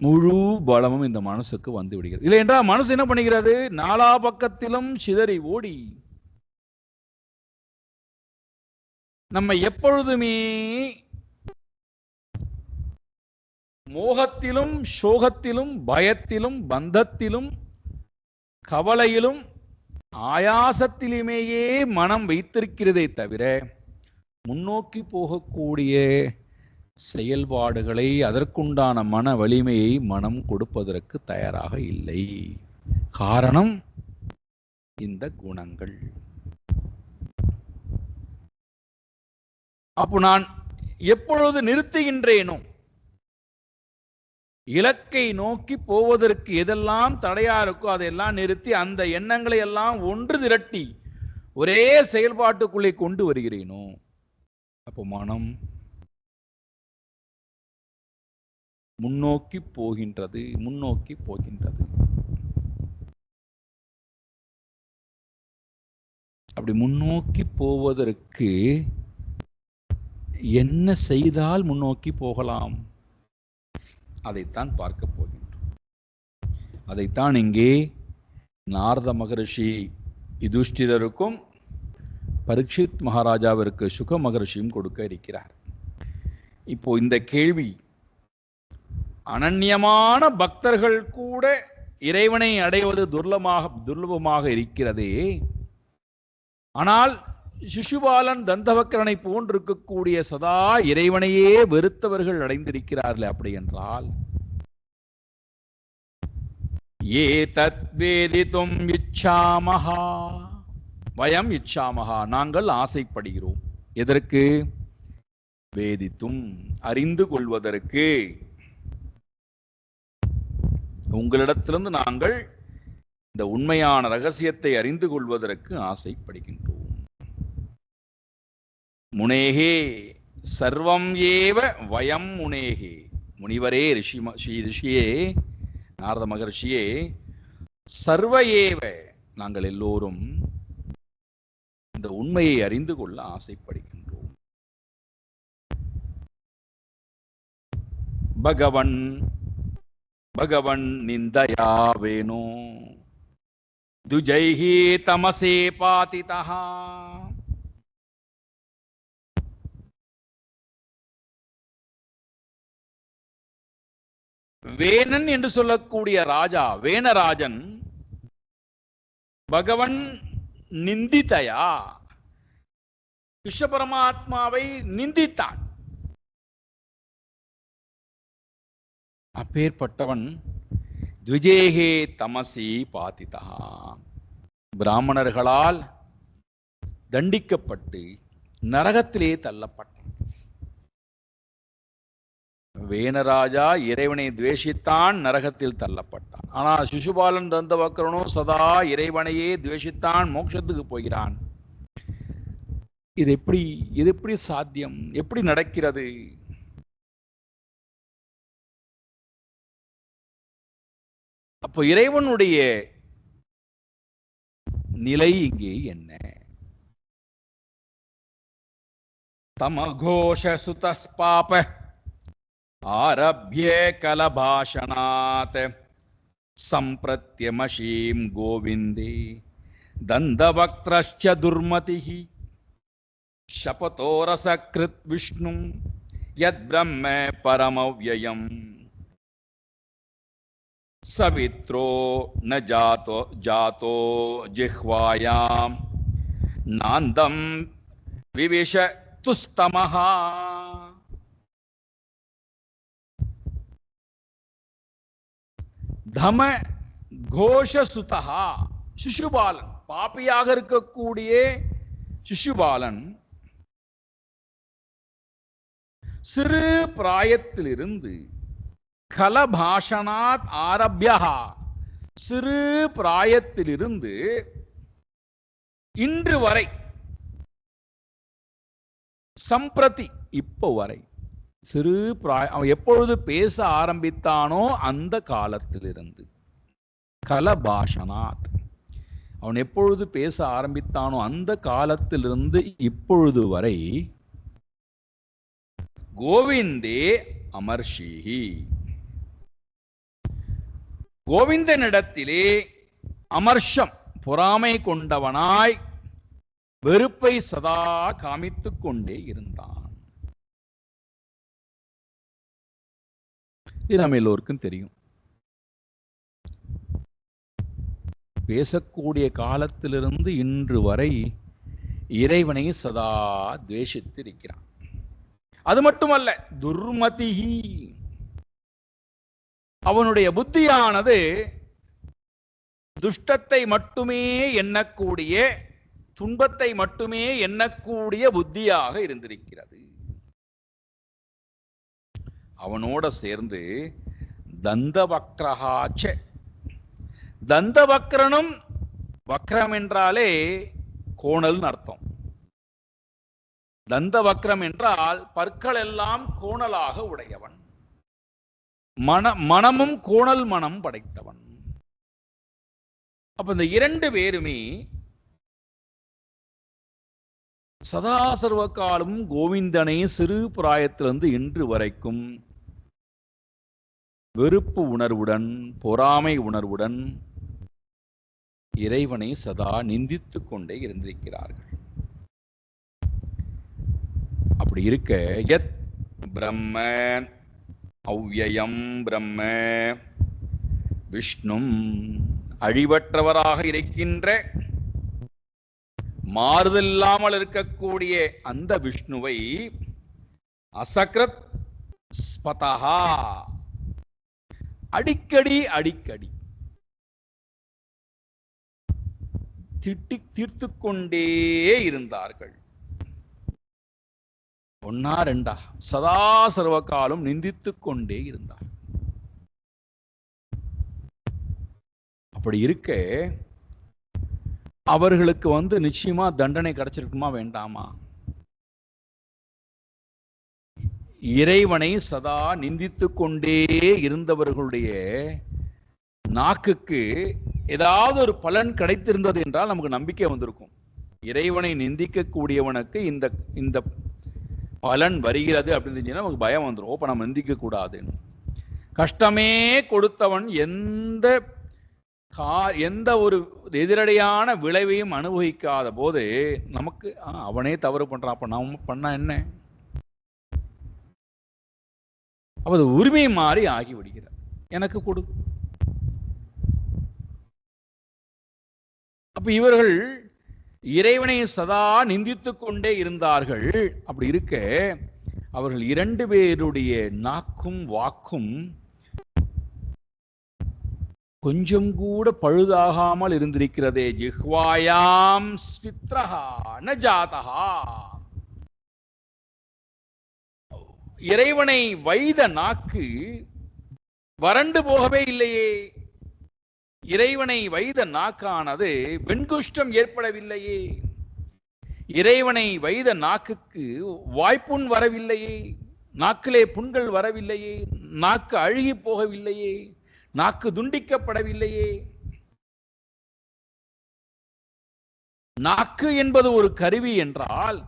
முழு பலமும் இந்த மனசுக்கு வந்து விடுகிறது. இல்லை என்றால் மனசு என்ன பண்ணுகிறது? நாலா பக்கத்திலும் சிதறி ஓடி நம்ம எப்பொழுதுமே மோகத்திலும் சோகத்திலும் பயத்திலும் பந்தத்திலும் கவலையிலும் ஆயாசத்திலுமேயே மனம் வைத்திருக்கிறதை தவிர முன்னோக்கி போகக்கூடிய செயல்பாடுகளை, அதற்குண்டான மன வலிமையை மனம் கொடுப்பதற்கு தயாராக இல்லை. காரணம் இந்த குணங்கள். அப்போ நான் எப்பொழுது நிறுத்துகின்றேனோ, இலக்கை நோக்கி போவதற்கு எதெல்லாம் தடையா இருக்கோ அதெல்லாம் நிறுத்தி அந்த எண்ணங்களை எல்லாம் ஒன்று திரட்டி ஒரே செயல்பாட்டுக்குள்ளே கொண்டு வருகிறேனோ, அப்போ மனம் முன்னோக்கி போகின்றது, முன்னோக்கி போகின்றது. அப்படி முன்னோக்கி போவதற்கு என்ன செய்தால் முன்னோக்கி போகலாம், அதைத்தான் பார்க்க போகின்றோம். அதைத்தான் இங்கே நாரத மகரிஷி யுதிஷ்டிரருக்கும் பரீட்சித் மகாராஜாவிற்கு சுக மகரிஷியும் கொடுக்க இருக்கிறார். இப்போ இந்த கேள்வி, அனன்யமான பக்தர்கள் கூட இறைவனை அடைவது துர்லபமாக இருக்கிறதே, ஆனால் சிசுபாலன் தந்தவக்கரனை போன்றிருக்கக்கூடிய சதா இறைவனையே வெறுத்தவர்கள் அடைந்திருக்கிறார்கள். அப்படி என்றால் ஏ தத் வேதிதும் இச்சாமஹா, வயம் இச்சாமஹா, நாங்கள் ஆசைப்படுகிறோம். எதற்கு? வேதித்தும், அறிந்து கொள்வதற்கு. உங்களிடத்திலிருந்து நாங்கள் இந்த உண்மையான ரகசியத்தை அறிந்து கொள்வதற்கு ஆசைப்படுகின்றோம். முனேகே சர்வம் ஏவ வயம் முனேகே, முனிவரே, ரிஷியே, நாரத மகர்ஷியே, சர்வ ஏவ, நாங்கள் எல்லோரும் இந்த உண்மையை அறிந்து கொள்ள ஆசைப்படுகின்றோம். பகவன் நிந்தயா வேணோ துஜைஹி தமசே பாதிதஹா. வேணன் என்று சொல்லக்கூடிய ராஜா, வேணராஜன் பகவன் நிந்திதயா, கிருஷ்ண பரமாத்மாவை நிந்தித்தான். அப்பேற்பட்டவன் த்விஜேகே தமசி பாதிதா, பிராமணர்களால் தண்டிக்கப்பட்டு நரகத்திலே தள்ளப்பட்டான். வேணராஜா இறைவனை துவேஷித்தான், நரகத்தில் தள்ளப்பட்டான். ஆனால் சிசுபாலன் தந்தவக்கரனோ சதா இறைவனையே துவேஷித்தான், மோட்சத்துக்கு போகிறான். இது எப்படி சாத்தியம்? எப்படி நடக்கிறது? அப்போ இறைவனுடைய நிலை இங்கே என்ன? தமகோஷ சுதஸ்பாப ஆரப்ய கலபாஷணாத் சம்பிரத்யமஷீம் கோவிந்தே தந்தவக்த்ரஸ்ச துர்மதிஹி ஷபதோ ரசக்ருத் விஷ்ணும் யத் பிரம்ம பரமவ்யயம் சவித்ரோ ந ஜாதோ ஜிஹ்வாயாம் நாந்தம் விவிஷ துஸ்தமஹா. தம கோஷசுதா சிசுபாலன், பாப்பியாக இருக்கக்கூடிய சிசுபாலன் சிறு பிராயத்திலிருந்து கலபாஷனாத் ஆரம்பியா, சிறு பிராயத்திலிருந்து இன்று வரை, சம்பிரதி இப்போ வரை, சிறு பிராய அவன் எப்பொழுது பேச ஆரம்பித்தானோ அந்த காலத்திலிருந்து, கலபாஷனாத் அவன் எப்பொழுது பேச ஆரம்பித்தானோ அந்த காலத்திலிருந்து இப்பொழுது வரை கோவிந்தே அமர்ஷிஹி, கோவிந்தனிடத்திலே அமர்ஷம் பொறாமை கொண்டவனாய் வெறுப்பை சதா காமித்துக் கொண்டே இருந்தான். இது நம்ம எல்லோருக்கும் தெரியும். பேசக்கூடிய காலத்திலிருந்து இன்று வரை இறைவனை சதா துவேஷித்திருக்கிறான். அது மட்டுமல்ல, துர்மதிஹி, அவனுடைய புத்தியானது துஷ்டத்தை மட்டுமே எண்ணக்கூடிய, துன்பத்தை மட்டுமே எண்ணக்கூடிய புத்தியாக இருந்திருக்கிறது. அவனோட சேர்ந்து தந்தவக்ரஹாச்ச, தந்தவக்ரனும், வக்ரம் என்றாலே கோணல் அர்த்தம். தந்தவக்ரம் என்றால் பற்கள் எல்லாம் கோணலாக உடையவன், மனமும் கோணல் மனம் படைத்தவன். அப்ப இந்த இரண்டு பேருமே சதா சர்வ காலம் கோவிந்தனை சிறு பிராயத்திலிருந்து இன்று வரைக்கும் வெறுப்பு உணர்வுடன், பொறாமை உணர்வுடன் இறைவனை சதா நிந்தித்துக் கொண்டே இருந்திருக்கிறார்கள். அப்படி இருக்க, யத் பிரம்ம அவ்யயம் பிரம்ம விஷ்ணும், அழிவற்றவராக இருக்கின்ற, மாறுதல்லாமல் இருக்கக்கூடிய அந்த விஷ்ணுவை அசக்ரத் ஸ்பதஹா, அடிக்கடி அடிக்கடி திட்டி தீர்த்து கொண்டே இருந்தார்கள். ஒன்னா ரெண்டா, சதா சர்வகாலம் நிந்தித்துக் கொண்டே இருந்தார். அப்படி இருக்க அவர்களுக்கு நிச்சயமா தண்டனை கிடைச்சிருக்குமா வேண்டாமா? இறைவனை சதா நிந்தித்துக் கொண்டே இருந்தவர்களுடைய நாக்குக்கு ஏதாவது ஒரு பலன் கிடைத்திருந்தது என்றால் நமக்கு நம்பிக்கை வந்திருக்கும். இறைவனை நிந்திக்க கூடியவனுக்கு இந்த இந்த பலன் வருகிறது அப்படின்னு நமக்கு பயம் வந்துடும். இப்ப நம்ம நிந்திக்க கூடாதுன்னு. கஷ்டமே கொடுத்தவன் எந்த ஒரு எதிரடையான விளைவையும் அனுபவிக்காத போது நமக்கு அவனே தவறு பண்றான், அப்ப நாம பண்ணா என்ன? அப்ப அது உரிமை மாறி ஆகிவிடுகிறார். எனக்கு கொடு. அப்ப இவர்கள் இறைவனை சதா நிந்தித்துக் கொண்டே இருந்தார்கள். அப்படி இருக்க அவர்கள் இரண்டு பேருடைய நாக்கும் வாக்கும் கொஞ்சம் கூட பழுதாகாமல் இருந்திருக்கிறதே. ஜிஹ்வாயாம் ஸ்வித்ரஹா ந ஜாதஹா, இறைவனை வைத நாக்கு வறண்டு போகவே இல்லையே. இறைவனை வைத நாக்கானது வெண்குஷ்டம் ஏற்படவில்லையே. இறைவனை வைத நாக்குக்கு வாய்ப்புண் வரவில்லையே, நாக்கிலே புண்கள் வரவில்லையே, நாக்கு அழுகி போகவில்லையே, நாக்கு துண்டிக்கப்படவில்லையே. நாக்கு என்பது ஒரு கருவி என்றால்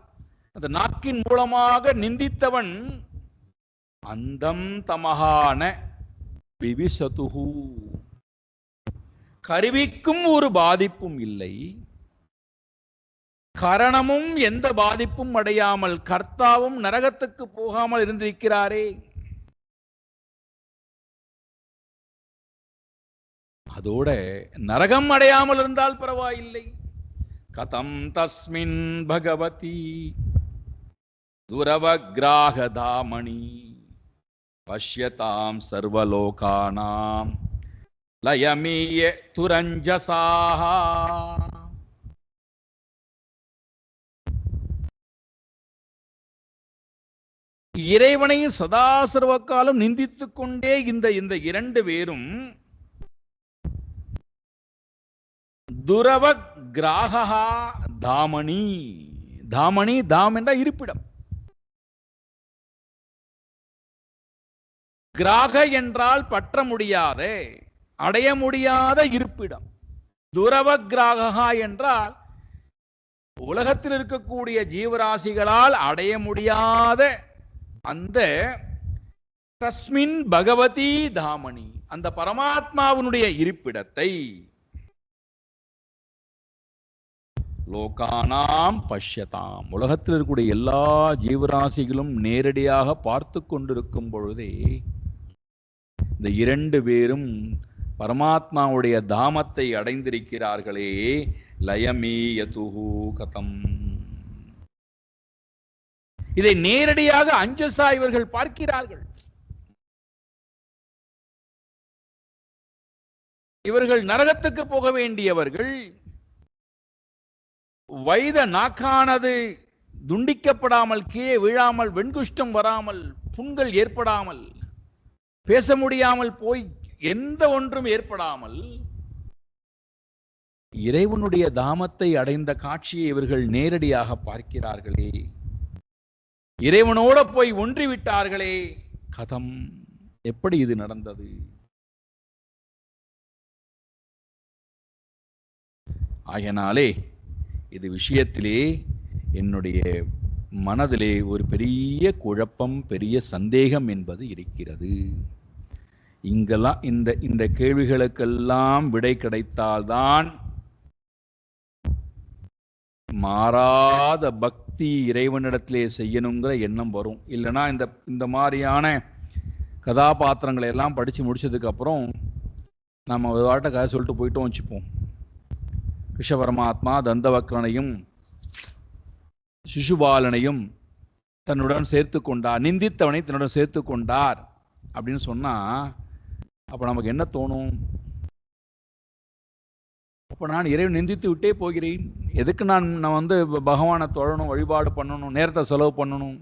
அந்த நாக்கின் மூலமாக நிந்தித்தவன் அந்தம் தமகான விவிசதுஹு, கருவிக்கும் ஒரு பாதிப்பும் இல்லை, கரணமும் எந்த பாதிப்பும் அடையாமல் கர்த்தாவும் நரகத்துக்கு போகாமல் இருந்திருக்கிறாரே, அதோட நரகம் அடையாமல் இருந்தால் பரவாயில்லை. கதம் தஸ்மின் பகவதி துரவக்ராகதாமணி பஷ்யதாம் சர்வலோகானாம் லயமீய துரஞ்சசாஹ. இறைவனை சதா சர்வகாலம் நிந்தித்துக் கொண்டே இந்த இரண்டு பேரும் துரவ கிராகா தாமணி. தாமணி, தாம் என்ற இருப்பிடம், கிராக என்றால் பற்ற முடியாத அடைய முடியாத இருப்பிடம். துரவ கிராகா என்றால் உலகத்தில் இருக்கக்கூடிய ஜீவராசிகளால் அடைய முடியாத அந்த தஸ்மின் பகவதி தாமணி, அந்த பரமாத்மாவினுடைய இருப்பிடத்தை லோகானாம் பஷ்யதாம், உலகத்தில் இருக்கக்கூடிய எல்லா ஜீவராசிகளும் நேரடியாக பார்த்து கொண்டிருக்கும் பொழுதே இந்த இரண்டு பேரும் பரமாத்மாவுடைய தாமத்தை அடைந்திருக்கிறார்களே. லயமீயதுஹு கதம், இதை நேரடியாக அஞ்சசா இவர்கள் பார்க்கிறார்கள். இவர்கள் நரகத்துக்கு போக வேண்டியவர்கள், வைத நாக்கானது துண்டிக்கப்படாமல் கீழே விழாமல், வெண்குஷ்டம் வராமல், புண்கள் ஏற்படாமல், பேச முடியாமல் போய் எந்த ஒன்றும் ஏற்படாமல் இறைவனுடைய தாமத்தை அடைந்த காட்சியை இவர்கள் நேரடியாக பார்க்கிறார்களே, இறைவனோட போய் ஒன்றிவிட்டார்களே. கதம், எப்படி இது நடந்தது? ஆகையினாலே இது விஷயத்திலே என்னுடைய மனதிலே ஒரு பெரிய குழப்பம், பெரிய சந்தேகம் என்பது இருக்கிறது. இங்கெல்லாம் இந்த கேள்விகளுக்கெல்லாம் விடை கிடைத்தால்தான் மாறாத பக்தி இறைவனிடத்திலே செய்யணுங்கிற எண்ணம் வரும். இல்லைன்னா இந்த மாதிரியான கதாபாத்திரங்களை எல்லாம் படித்து முடிச்சதுக்கு அப்புறம் நம்ம ஒரு வாட்ட கதை சொல்லிட்டு போயிட்டோம் வச்சுப்போம். கிருஷ்ண பரமாத்மா தந்தவக்ரனையும் சிசுபாலனையும் தன்னுடன் சேர்த்து கொண்டார், நிந்தித்தவனை தன்னுடன் சேர்த்து கொண்டார் அப்படின்னு சொன்னா அப்ப நமக்கு என்ன தோணும்? அப்ப நான் இறைவன் நிந்தித்து விட்டே போகிறேன், எதுக்கு நான் வந்து பகவானை தொழணும், வழிபாடு பண்ணணும், நேரத்தை செலவு பண்ணணும்?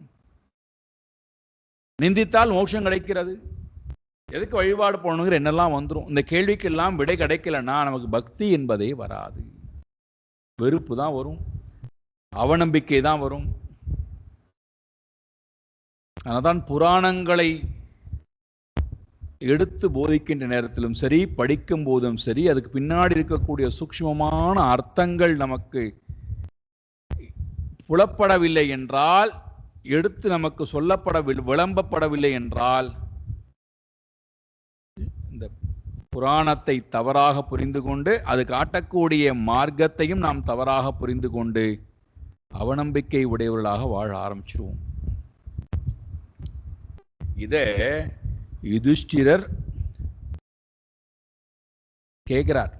நிந்தித்தால் மோட்சம் கிடைக்கிறது, எதுக்கு வழிபாடு பண்ணணுங்கிற என்னெல்லாம் வந்துடும். இந்த கேள்விக்கெல்லாம் விடை கிடைக்கலன்னா நமக்கு பக்தி என்பதே வராது. வெறுப்பு தான் வரும், அவநம்பிக்கை தான் வரும். அதனால்தான் புராணங்களை எடுத்து போதிக்கின்ற நேரத்திலும் சரி, படிக்கும் போதும் சரி, அதுக்கு பின்னாடி இருக்கக்கூடிய சூக்ஷ்மமான அர்த்தங்கள் நமக்கு புலப்படவில்லை என்றால், எடுத்து நமக்கு சொல்லப்படவில்லை, விளம்பப்படவில்லை என்றால், இந்த புராணத்தை தவறாக புரிந்து கொண்டு அது காட்டக்கூடிய மார்க்கத்தையும் நாம் தவறாக புரிந்து கொண்டு அவநம்பிக்கை உடையவர்களாக வாழ ஆரம்பிச்சிருவோம். இத யுதிஷ்டிரர் கேட்கிறார்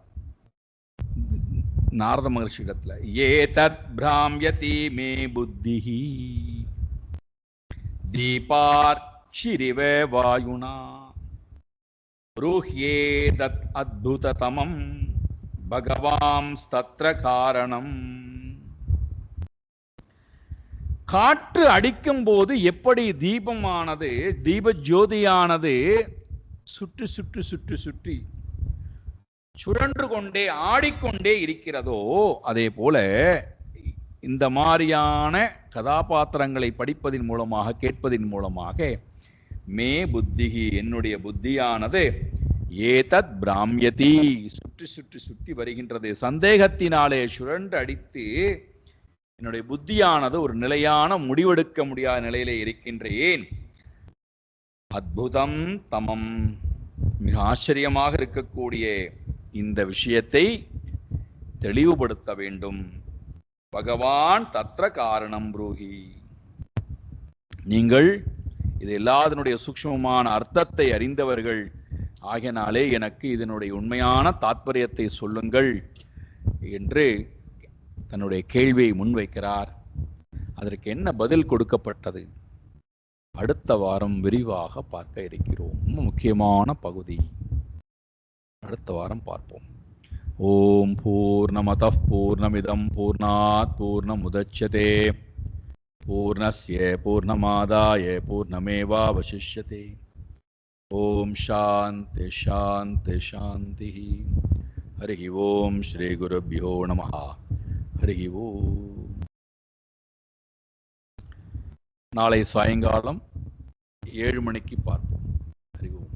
நாரத மகர்ஷியிடத்துல, ஏதத் பிராம்யதி மே புத்திஹி தீபார்ச்சிரிவ வாயுனா ருஹ்யேதத் அத்புததமம் பகவாம்ஸ்தத்ர காரணம். காற்று அடிக்கும் போது எப்படி தீபமானது, தீப ஜோதியானது சுற்றி சுற்றி சுற்றி சுற்றி சுழன்று கொண்டே ஆடிக்கொண்டே இருக்கிறதோ, அதே போல இந்த மாதிரியான கதாபாத்திரங்களை படிப்பதின் மூலமாக, கேட்பதின் மூலமாக மே புத்திகி, என்னுடைய புத்தியானது ஏதத் பிராம்யதி, சுற்றி சுற்றி சுற்றி வருகின்றது. சந்தேகத்தினாலே சுழன்று அடித்து என்னுடைய புத்தியானது ஒரு நிலையான முடிவெடுக்க முடியாத நிலையிலே இருக்கின்றேன். அத்புதம் தமம், மிக ஆச்சரியமாக இருக்கக்கூடிய இந்த விஷயத்தை தெளிவுபடுத்த வேண்டும். பகவான் தத்ர காரணம் ப்ரூஹி. நீங்கள் இது எல்லாதனுடைய சூக்ஷ்மமான அர்த்தத்தை அறிந்தவர்கள் ஆகினாலே எனக்கு இதனுடைய உண்மையான தாத்பரியத்தை சொல்லுங்கள் என்று தன்னுடைய கேள்வியை முன்வைக்கிறார். அதற்கு என்ன பதில் கொடுக்கப்பட்டது அடுத்த வாரம் விரிவாக பார்க்க இருக்கிறோம். முக்கியமான பகுதி அடுத்த வாரம் பார்ப்போம். ஓம் பூர்ணமதః பூர்ணமிதம் பூர்ணாத் பூர்ணமுதச்யதே பூர்ணஸ்ய பூர்ணமாதாய பூர்ணமேவாவசிஷ்யதே. ஓம் சாந்தி சாந்தி சாந்தி. ஹரி ஓம் ஸ்ரீ குருப்யோ நமஹ. ஹரி ஓம். நாளை சாயங்காலம் 7 மணிக்கு பார்ப்போம். ஹரி ஓம்.